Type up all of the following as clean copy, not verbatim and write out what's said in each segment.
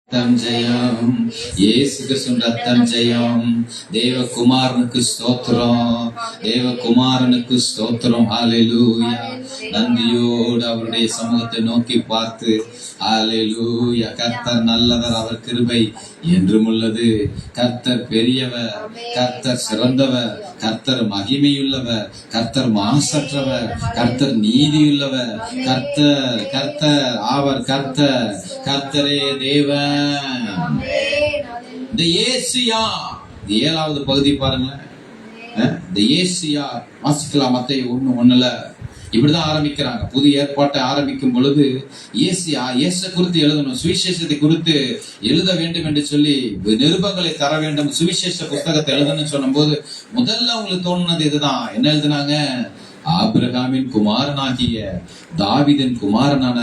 ரத்தம் ஜெயம், இயேசு கிறிஸ்துவின் ரத்தம் ஜெயம். தேவகுமாரனுக்கு ஸ்தோத்திரம், தேவகுமாரனுக்கு ஸ்தோத்திரம். ஹல்லேலூயா. நன்றியோடு அவருடைய சமூகத்தை நோக்கி பார்த்து ஹல்லேலூயா. கர்த்தர் நல்லவர், அவர் கிருபை என்றும் உள்ளது. கர்த்தர் பெரியவர், கர்த்தர் சிறந்தவர், கர்த்தர் மகிமையுள்ளவர், கர்த்தர் மாசற்றவர், கர்த்தர் நீதியுள்ளவர். கர்த்தர் கர்த்தர் அவர் கர்த்தர், கர்த்தரே தேவன். இந்த ஏசியா 7வது பகுதி பாருங்களேன். இந்த ஏசியா வாசிக்கலாம். மத்தேயு 1:1 இப்படிதான் ஆரம்பிக்கிறாங்க. புதிய ஏற்பாட்டை ஆரம்பிக்கும் பொழுது ஏசியா இயேசு குறித்து எழுதணும், சுவிசேஷத்தை குறித்து எழுத வேண்டும் என்று சொல்லி நிருபங்களை தர வேண்டும், சுவிசேஷ புத்தகத்தை எழுதணும்னு சொன்னும் போது முதல்ல அவங்களுக்கு தோணுனது இதுதான். என்ன எழுதுனாங்க? ஆபிரகாமின் குமாரனாகிய தாவீதின் குமாரனான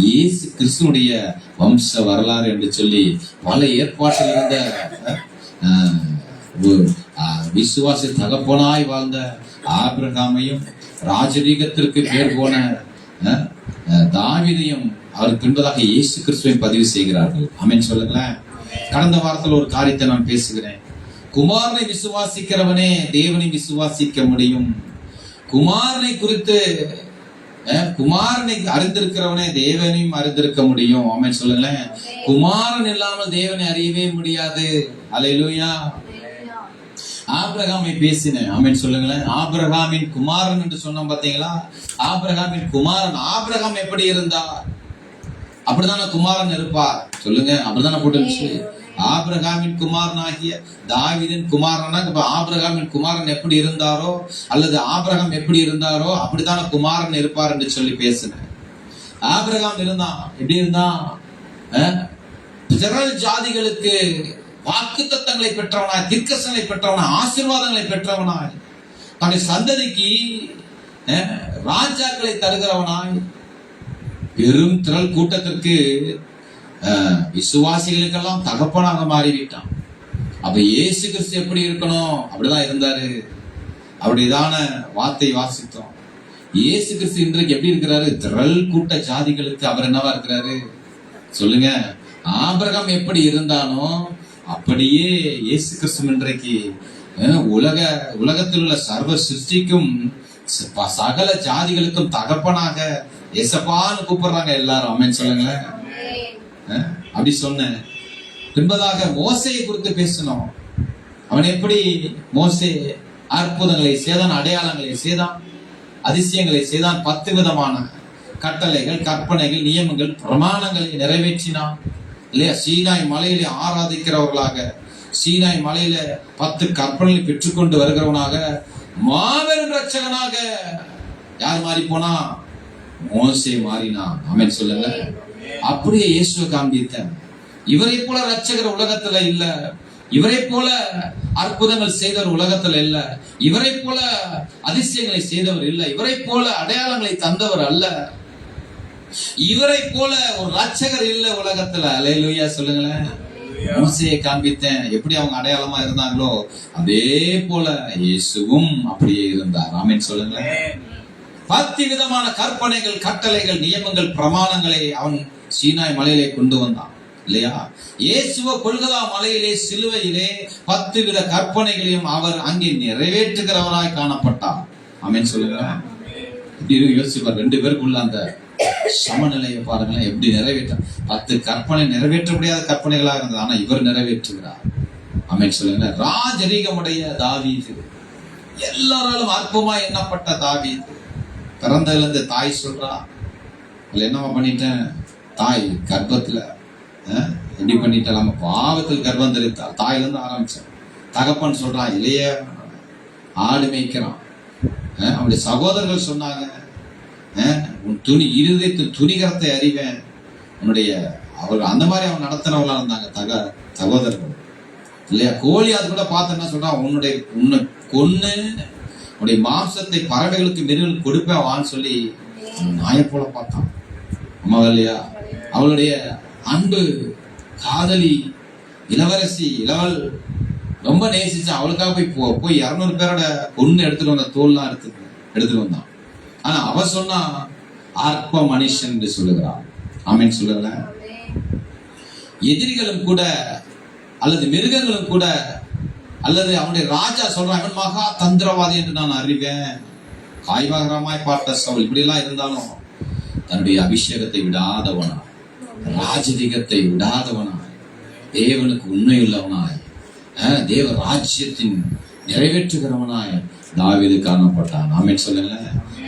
இயேசு கிறிஸ்துனுடைய வம்ச வரலாறு என்று சொல்லி பல ஏற்பாட்டில் இருந்த விசுவாச தகப்பனாய் வாழ்ந்த ஆபிரகாமையும் ராஜரீகத்திற்கு பேர் போன தாவீதையும் அவர் பின்பதாக இயேசு கிறிஸ்துவை பதிவு செய்கிறார்கள். ஆமென் சொல்லுங்களேன். கடந்த வாரத்தில் ஒரு காரியத்தை நான் பேசுகிறேன். குமாரனை விசுவாசிக்கிறவனே தேவனை விசுவாசிக்க முடியும். குமாரனை குறித்து குமாரனை அறிந்திருக்கிறவனே தேவனையும் அறிந்திருக்க முடியும். ஆமென் சொல்லுங்களேன். குமாரன் இல்லாமல் தேவனை அறியவே முடியாது. அல்லேலூயா. ஆபிரகாமை பேசினேன். ஆமென் சொல்லுங்களேன். ஆபிரகாமின் குமாரன் என்று சொன்னோம் பாத்தீங்களா? ஆபிரகாமின் குமாரன். ஆபிரகாம் எப்படி இருந்தார்? அப்படித்தானே குமாரன் இருப்பார். சொல்லுங்க, அப்படித்தானே போட்டு. ஆபிரகாமின் குமாரனாகிய தாவீதின் குமாரனா, ஆபிரகாமின் குமாரன் எப்படி இருந்தாரோ அல்லது ஆபிரகாம் எப்படி இருந்தாரோ அப்படித்தான குமாரன் இருப்பார் என்று சொல்லி பேசினேன். ஆபிரகாம் இருந்தான். எப்படி இருந்தான்? ஜாதிகளுக்கு வாக்கு தத்தங்களை பெற்றவனாய், தீர்க்கதரிசனங்களை பெற்றவனாய், ஆசீர்வாதங்களை பெற்றவனாய், தன்னுடைய சந்ததிக்கு ராஜாக்களை தருகிறவனாய், பெரும் திரள் கூட்டத்திற்கு விசுவாசிகளுக்கெல்லாம் தகப்பனாக மாறிவிட்டான். அப்ப இயேசு கிறிஸ்து எப்படி இருக்கணும்? அப்படிதான் இருந்தாரு. அப்படிதான வார்த்தை வாசித்தோம். இயேசு கிறிஸ்து இன்றைக்கு எப்படி இருக்கிறாரு? திரள் கூட்ட ஜாதிகளுக்கு அவர் என்னவா இருக்கிறாரு? சொல்லுங்க. ஆபிரகாம் எப்படி இருந்தானோ அப்படியே இயேசு கிறிஸ்து இன்றைக்கு உலகத்தில் உள்ள சர்வ சிருஷ்டிக்கும் சகல ஜாதிகளுக்கும் தகப்பனாக எசப்பான்னு கூப்பிடுறாங்க எல்லாரும். ஆமென் சொல்லுங்களேன். அப்படி சொன்ன பின்பதாக மோசையை குறித்து பேசணும். அவன் எப்படி மோசே அற்புதங்களை செய்தான், அடையாளங்களை செய்தான், அதிசயங்களை செய்தான், 10 விதமான கட்டளைகள், கற்பனைகள், நியமங்கள், பிரமாணங்களை நிறைவேற்றினான் இல்லையா? சீனாய் மலையிலே ஆராதிக்கிறவர்களாக, சீனாய் மலையில 10 கற்பனைகளை பெற்றுக்கொண்டு வருகிறவனாக, மாபெரும் ரட்சகனாக யார் மாறி போனா? மோசே மாறினா. ஆமென் சொல்லுங்க. அப்படியே இயேசுவை காண்பித்த இவரை போல ரட்சகர் உலகத்துல இல்ல, இவரை போல அற்புதங்கள் செய்தவர் உலகத்துல இல்ல, இவரை போல அதிசயங்களை செய்தவர் இல்ல, இவரை போல அடையாளங்களை தந்தவர் அல்ல, இவரை போல ஒரு ரட்சகர் இல்ல உலகத்துல. அல்லேலூயா சொல்லுங்களேன். மோசேயை காண்பித்தேன். எப்படி அவங்க அடையாளமா இருந்தாங்களோ அதே போல இயேசுவும் அப்படியே இருந்தார். ஆமென் சொல்லுங்களேன். 10 விதமான கற்பனைகள், கட்டளைகள், நியமங்கள், பிரமாணங்களை அவன் சீனாய் மலையிலே கொண்டு வந்தான் இல்லையா? இயேசுவ கொல்கதா மலையிலே சிலுவையிலே 10 வித கற்பனைகளையும் அவர் அங்கே நிறைவேற்றுகிறவராய் காணப்பட்டார். ஆமென் சொல்லுங்க. இப்படி யோசிப்பார். 2 பேருக்குள்ள அந்த சமநிலையை பாருங்களேன். எப்படி நிறைவேற்ற 10 கற்பனை நிறைவேற்ற முடியாத கற்பனைகளாக இருந்தது, ஆனா இவர் நிறைவேற்றுகிறார். ஆமென் சொல்லுங்க. ராஜரீகமுடைய தாவீது, எல்லாராலும் அற்புதமா எண்ணப்பட்ட தாவீது, பிறந்ததுல இருந்து தாய் சொல்றா, இல்ல என்னமா பண்ணிட்டேன், தாய் கர்ப்பத்துல எப்படி பண்ணிட்டேன், நம்ம பாவத்தில் கர்ப்பம் தெரிவித்தார். தாயில இருந்து ஆரம்பிச்சேன். தகப்பன் சொல்றான், இல்லையே ஆடு மேய்க்கிறான். அவனுடைய சகோதரர்கள் சொன்னாங்க, உன் இருதயத்தின் துணிகரத்தை அறிவேன். உன்னுடைய அவர்கள் அந்த மாதிரி அவன் நடத்தினவங்களா இருந்தாங்க சகோதரர்கள் இல்லையா? கோழி அது கூட பார்த்து என்ன சொல்றான், உன்னை கொன்னு உன்னுடைய மாம்சத்தை பறவைகளுக்கு மிருகங்களுக்கு கொடுப்பேன் வான்னு சொல்லி நாயை போல பார்த்தான். அம்மா இல்லையா? அவளுடைய அன்பு காதலி இளவரசி இளவல் ரொம்ப நேசிச்சான். அவளுக்காக போய் 200 பேரோட பொண்ணு எடுத்துட்டு வந்த தோல்லாம் எடுத்துட்டு வந்தான். ஆனா அவ சொன்னா அற்ப மனுஷன் என்று சொல்லுகிறான். ஆமென் சொல்லுங்க. எதிரிகளும் கூட அல்லது மிருகங்களும் கூட அல்லது அவனுடைய ராஜா சொல்றான், இவன் மகா தந்திரவாதி என்று நான் அறிவேன். காய்வகரமாய் பார்த்த சவுல் இப்படி எல்லாம் இருந்தாலும் தன்னுடைய அபிஷேகத்தை விடாதவனாய், ராஜதிகத்தை விடாதவனாய், தேவனுக்கு உண்மையுள்ளவனாய், தேவ ராஜ்யத்தின் நிறைவேற்றுகிறவனாய் தாவீது காணப்பட்டான். ஆமென் சொல்லுங்க.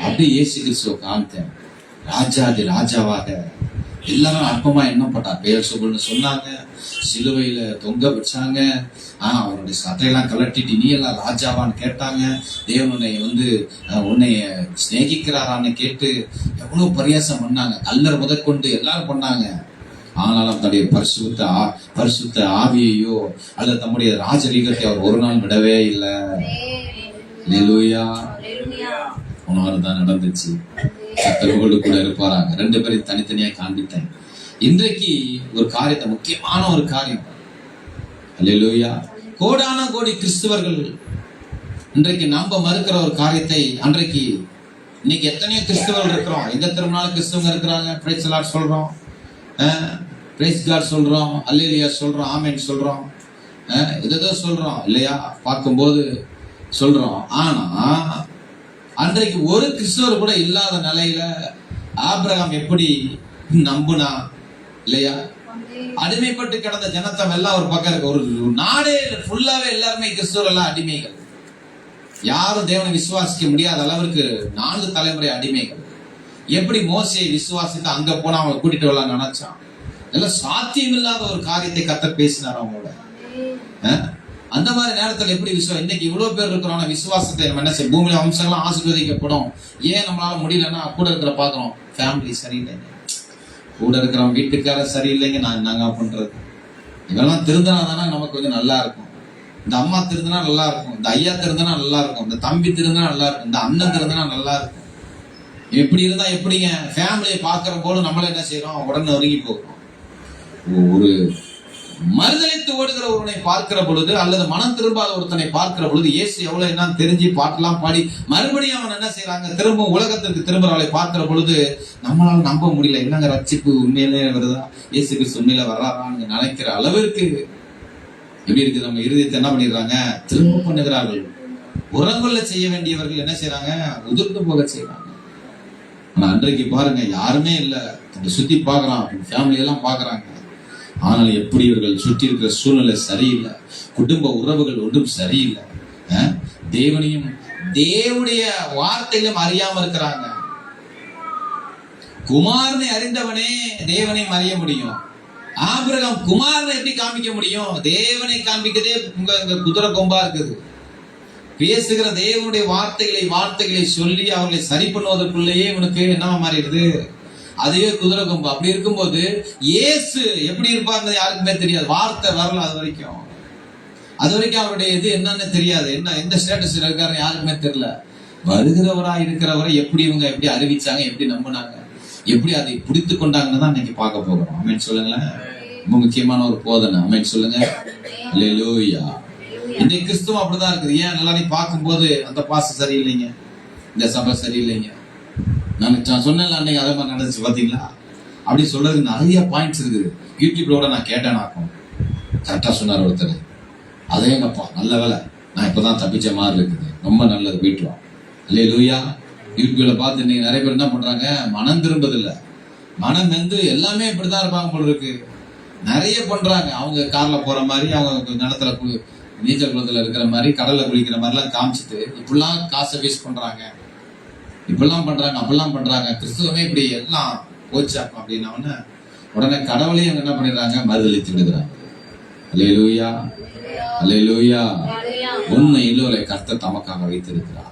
அப்படி இயேசு கிறிஸ்துவ காமித்தேன் ராஜாதி ராஜாவாக எல்லாரும் அற்பமா எண்ணப்பட்டார். பெயர் சொல்லுன்னு சொன்னாங்க, சிலுவையில தொங்க வச்சாங்க, அவருடைய சட்டையெல்லாம் கலட்டிட்டு நீ எல்லாம் ராஜாவான்னு கேட்டாங்க. தேவனுடைய உன்னை சிநேகிக்கிறாரான்னு கேட்டு எவ்வளவு பரியாசம் பண்ணாங்க. கல்லர் முதற்கொண்டு எல்லாரும் பண்ணாங்க. ஆனாலும் தன்னுடைய பரிசுத்த ஆவியையோ அல்லது தம்முடைய ராஜரீகத்தை அவர் ஒரு நாள் விடவே இல்லை. அல்லேலூயா. தான் நடந்துச்சு. கர்த்தரோடு கூட இருப்பாராங்க. 2 பேரையும் தனித்தனியா காண்பித்தேன். இன்றைக்கு ஒரு காரியத்தை, முக்கியமான ஒரு காரியம், அல்லேலூயா, கோடான கோடி கிறிஸ்தவர்கள் இன்றைக்கு நம்ப மறுக்கிற ஒரு காரியத்தை, அன்றைக்கு இன்னைக்கு எத்தனையோ கிறிஸ்தவர்கள் இருக்கிறோம். எங்க திரும்பினாலும் கிறிஸ்தவங்க இருக்கிறாங்க. பிரைஸ் தி லார்ட் சொல்றோம், பிரைஸ் காட் சொல்றோம், அல்லேலூயா சொல்றோம், ஆமென் சொல்றோம், ஏதோ சொல்றோம் இல்லையா, பார்க்கும்போது சொல்றோம். ஆனா அன்றைக்கு ஒரு கிறிஸ்தவர் கூட இல்லாத நிலையில ஆபிரகாம் எப்படி நம்புனா இல்லையா? அடிமைப்பட்டு கிடந்த ஜனத்தம் எல்லாம் ஒரு பக்கம் இருக்கு. ஒரு நாடே ஃபுல்லாவே எல்லாருமே கிறிஸ்தவர் எல்லாம் அடிமைகள். யாரும் தேவனை விசுவாசிக்க முடியாத அளவிற்கு 4 தலைமுறை அடிமைகள். எப்படி மோசேயை விசுவாசித்து அங்க போனா அவங்களை கூட்டிட்டு வரலாம் நினைச்சான். எல்லாம் சாத்தியம் இல்லாத ஒரு காரியத்தை கர்த்தர் பேசினார் அவங்களோட. அந்த மாதிரி நேரத்தில் எப்படி இன்னைக்கு இவ்வளவு பேர் இருக்கிறோம், விசுவாசத்தை நம்ம என்ன செய்ய, பூமியில வம்சங்கள்லாம் ஆசீர்வதிக்கப்படும். ஏன் நம்மளால முடியலன்னா கூட இருக்கிற பாக்குறோம், ஃபேமிலி சரியில்லைங்க, கூட இருக்கிறவங்க வீட்டுக்காரர் சரியில்லைங்க, நான் என்னங்க பண்றது? இதெல்லாம் திருந்தினா தானே நமக்கு கொஞ்சம் நல்லா இருக்கும். இந்த அம்மா திருந்தினா நல்லா இருக்கும், இந்த ஐயா திருந்தினா நல்லா இருக்கும், இந்த தம்பி திருந்தினா நல்லா இருக்கும், இந்த அண்ணன் திருந்தினா நல்லா இருக்கும். எப்படி இருந்தா எப்படிங்க? ஃபேமிலியை பாக்குற போது நம்மள என்ன செய்யறோம், உடனே ஒருங்கி போகிறோம். ஒரு மறுதளித்து ஓடுகிற ஒருவனை பார்க்கிற பொழுது அல்லது மனம் திரும்பாத ஒருத்தனை பார்க்கிற பொழுது இயேசு எவ்வளவு என்ன தெரிஞ்சு பாட்டெல்லாம் பாடி மறுபடியும் அவன் என்ன செய்யறாங்க, திரும்ப உலகத்திற்கு திரும்புறவளை பார்க்கிற பொழுது நம்மளால நம்ப முடியல. என்னங்க ரட்சிப்பு உண்மையிலே வருதா, இயேசு கிறிஸ்து உண்மையில வர்றாரான்னு நினைக்கிற அளவிற்கு எப்படி இருக்குது நம்ம இருதயத்தை என்ன பண்ணிடுறாங்க, திரும்ப பண்ணுகிறார்கள். உரங்கொள்ள செய்ய வேண்டியவர்கள் என்ன செய்யறாங்க, உதிர்ந்து போக செய்யறாங்க. ஆனா அன்றைக்கு பாருங்க, யாருமே இல்ல, சுத்தி பாக்குறான், ஃபேமிலி எல்லாம் பாக்குறாங்க. ஆனால் எப்படி இவர்கள் சுற்றி இருக்கிற சூழ்நிலை சரியில்லை, குடும்ப உறவுகள் ஒன்றும் சரியில்லை, தேவனையும் தேவனுடைய வார்த்தையிலும் அறியாம இருக்கிறாங்க. குமாரனை அறிந்தவனே தேவனையும் அறிய முடியும். ஆபிரகாம் குமாரனை எப்படி காமிக்க முடியும்? தேவனை காண்பிக்கதே உங்க குதிரை கொம்பா இருக்குது. பேசுகிற தேவனுடைய வார்த்தைகளை சொல்லி அவர்களை சரி பண்ணுவதற்குள்ளேயே இவனுக்கு என்னவா மாறிடுது, அதுவே குதிரை கொம்பு. அப்படி இருக்கும்போது இயேசு எப்படி இருப்பார்னு யாருக்குமே தெரியாது. வார்த்தை வரல அது வரைக்கும் அவருடைய இது என்னன்னு தெரியாது. என்ன எந்த ஸ்டேட்டஸ்ல இருக்காரு யாருக்குமே தெரியல. வருகிறவரா இருக்கிறவரை எப்படி இவங்க எப்படி அறிவிச்சாங்க, எப்படி நம்பினாங்க, எப்படி அதை பிடித்து கொண்டாங்கன்னு தான் இன்னைக்கு பார்க்க போகிறோம். ஆமென் சொல்லுங்களேன். ரொம்ப முக்கியமான ஒரு போதனை. ஆமென் சொல்லுங்க. அல்லேலூயா. இன்னைக்கு கிறிஸ்துவம் அப்படிதான் இருக்குது. ஏன் நல்லா நீ பார்க்கும்போது அந்த பாசம் சரியில்லைங்க, இந்த சபை சரியில்லைங்க, நான் சொன்னேன் அன்னைக்கு அதே மாதிரி நடந்துச்சு பாத்தீங்களா, அப்படி சொல்றதுக்கு நிறைய பாயிண்ட்ஸ் இருக்குது. யூடியூப்ல நான் கேட்டேன், கரெக்டா சொன்னார் ஒருத்தர். அதே எங்கப்பா நல்ல வேலை, நான் இப்பதான் தப்பிச்ச மாதிரி இருக்குது, ரொம்ப நல்லது, வீட்டுல அல்லேலூயா. யூடியூப்ல பார்த்து இன்னைக்கு நிறைய பேர் என்ன பண்றாங்க, மனம் திரும்பதில்லை. மனம் எல்லாமே இப்படிதான் இருப்பாங்க போல இருக்கு. நிறைய பண்றாங்க. அவங்க கார்ல போற மாதிரி, அவங்க நிலத்துல நீச்சல் குளத்துல இருக்கிற மாதிரி, கடல்ல குளிக்கிற மாதிரி எல்லாம் காமிச்சிட்டு இப்படிலாம் காசை வேஸ்ட் பண்றாங்க, இப்பெல்லாம் பண்றாங்க, அப்பெல்லாம் பண்றாங்க. கிறிஸ்துவமே இப்படி எல்லாம் போச்சாக்கும் அப்படின்னா உடனே கடவுளையும் என்ன பண்ணிடுறாங்க, மறுதளித்து விடுகிறாங்க. அல்லேலூயா, அல்லேலூயா. உண்மையில் கர்த்தர் தமக்காக வைத்திருக்கிறார்.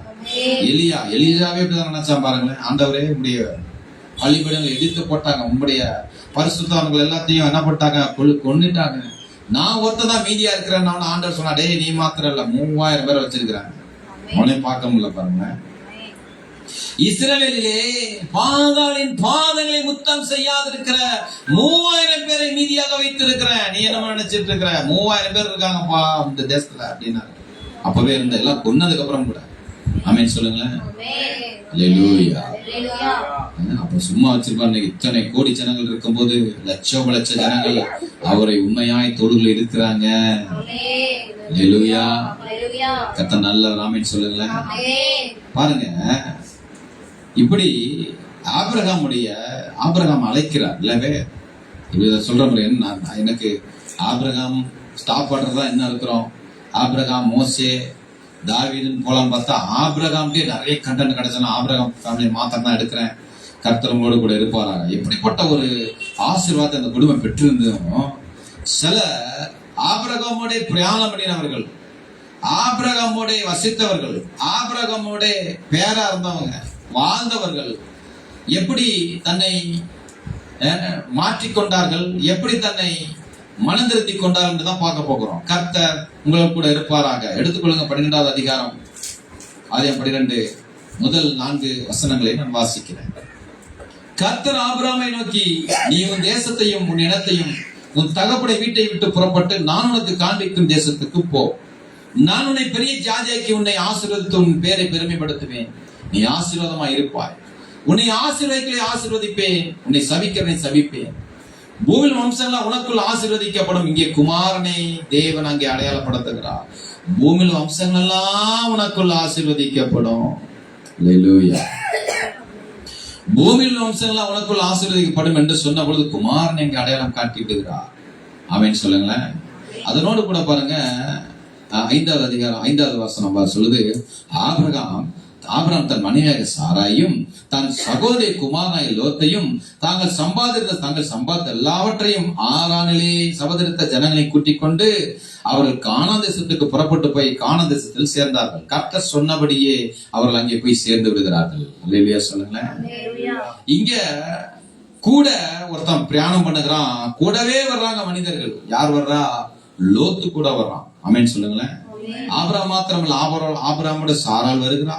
எலியாவே இப்படிதான் நினைச்சான் பாருங்களேன். ஆண்டவரே உடைய பள்ளிப்படங்களை இடித்து போட்டாங்க, உங்களுடைய பரிசுத்தவர்கள் எல்லாத்தையும் என்ன போட்டாங்க, கொன்னுட்டாங்க. நான் ஒருத்ததான் மீதியா இருக்கிறேன். ஆண்டவர் சொன்னா, டே நீ மாத்திரம் இல்ல, 3000 பேரை வச்சிருக்கிறாங்க. அவனே பார்க்க முடியல பாருங்க. இஸ்ரவேலிலே பாகாலின் பாதங்களை முத்தம் செய்யாதிருக்கிற 3000 பேரை மீதியாக வைத்திருக்கிறேன். நீ என்ன நினைச்சிட்டு இருக்கிற? 3000 பேர் இருக்காங்கப்பா இந்த தேசத்துல அப்படின்னா. அப்பவே இருந்த எல்லாம் கொன்னதுக்கு அப்புறம் கூட ஆமென் சொல்லுங்களேன். அல்லேலூயா. அப்ப சும்மா வச்சிருப்பாரு. இத்தனை கோடி ஜனங்கள் இருக்கும்போது லட்சம் லட்ச ஜனங்கள் அவரை உண்மையாய் தோள்களில் இருக்கிறாங்க. அல்லேலூயா. கர்த்தர் நல்லவர். ஆமென் சொல்லுங்களேன். பாருங்க, இப்படி ஆபிரகாம் அழைக்கிறார் இல்லவே. இத சொல்ற முறை எனக்கு ஆபிரகாம் ஸ்டாப் பண்றதா என்ன இருக்கிறோம். ஆபிரகாம், மோசே, தாவீதுன்னு போலாம் பார்த்தா ஆபிரகாம்க்கே நிறைய கண்டென்ட் கிடைச்சா ஆபிரகாம் ஃபேமிலி மாத்திரம் தான் எடுக்கிறேன். கர்த்தரங்களோடு கூட இருப்பாராங்க. எப்படிப்பட்ட ஒரு ஆசீர்வாதத்தை அந்த குடும்பம் பெற்றிருந்தோம். சில ஆபிரகாமோட பிரயாணம் பண்ணினவர்கள், ஆபிரகாமோட வசித்தவர்கள், ஆபிரகாமோட பேரா இருந்தவங்க, வாழ்ந்தவர்கள் எப்படி தன்னை மாற்றிக்கொண்டார்கள், எப்படி தன்னை மனந்திருத்தி கொண்டார்கள் என்று தான் பார்க்க போகிறோம். கர்த்தர் உங்களுக்கு கூட இருப்பாராக. எடுத்துக்கொள்ளுங்க 12வது அதிகாரம் ஆதியாகமம் 12 முதல் 4 வசனங்களை நான் வாசிக்கிறேன். கர்த்தர் ஆபிரகாமை நோக்கி, நீ உன் தேசத்தையும் உன் இனத்தையும் உன் தகப்பனை வீட்டை விட்டு புறப்பட்டு நான் உனக்கு காண்பிக்கும் தேசத்துக்கு போ. நான் உன்னை பெரிய ஜாதியாக்கி உன்னை ஆசீர்வதித்து உன் பேரை பெருமைப்படுத்துவேன். நீ ஆசீர்வாதமாய் இருப்பாய். உன்னை ஆசீர்வதிக்கலை ஆசீர்வதிப்பேன், உன்னை சபிக்கிறனை சபிப்பேன். பூமியில் வம்சங்கள் உனக்குள் ஆசீர்வதிக்கப்படும். இங்கே குமாரனை தேவன் அங்கே அடையாளப்படுத்துகிறார். பூமியில் வம்சங்கள் எல்லாம் உனக்குள் ஆசீர்வதிக்கப்படும். அல்லேலூயா. பூமியில் வம்சங்கள் உனக்குள் ஆசீர்வதிக்கப்படும் என்று சொன்ன பொழுது குமாரனை இங்கே அடையாளம் காட்டி விடுகிறார். ஆமென் சொல்லுங்களேன். அதனோடு கூட பாருங்க 5வது அதிகாரம் 5வது வசனம் சொல்லுது, ஆபிரகாம் தன் மனைவியாக சாராயும் தன் சகோதரி குமாரனாய் லோத்தையும் தங்கள் சம்பாதித்த எல்லாவற்றையும் ஆரானிலே சபதரித்த ஜனங்களை கூட்டிக் கொண்டு அவர்கள் கானான் தேசத்துக்கு புறப்பட்டு போய் கானான் தேசத்தில் சேர்ந்தார்கள். கர்த்தர் சொன்னபடியே அவர்கள் அங்கே போய் சேர்ந்து விடுகிறார்கள். அல்லேலூயா சொல்லுங்களேன். இங்க கூட ஒருத்தன் பிரயாணம் பண்ணுகிறான். கூடவே வர்றாங்க மனிதர்கள். யார் வர்றா? லோத்து கூட வர்றான். ஆமென் சொல்லுங்களேன். ஆபிரகாம் மாத்திரமல்ல, ஆபிரகாமோட சாராள் வருகிறா.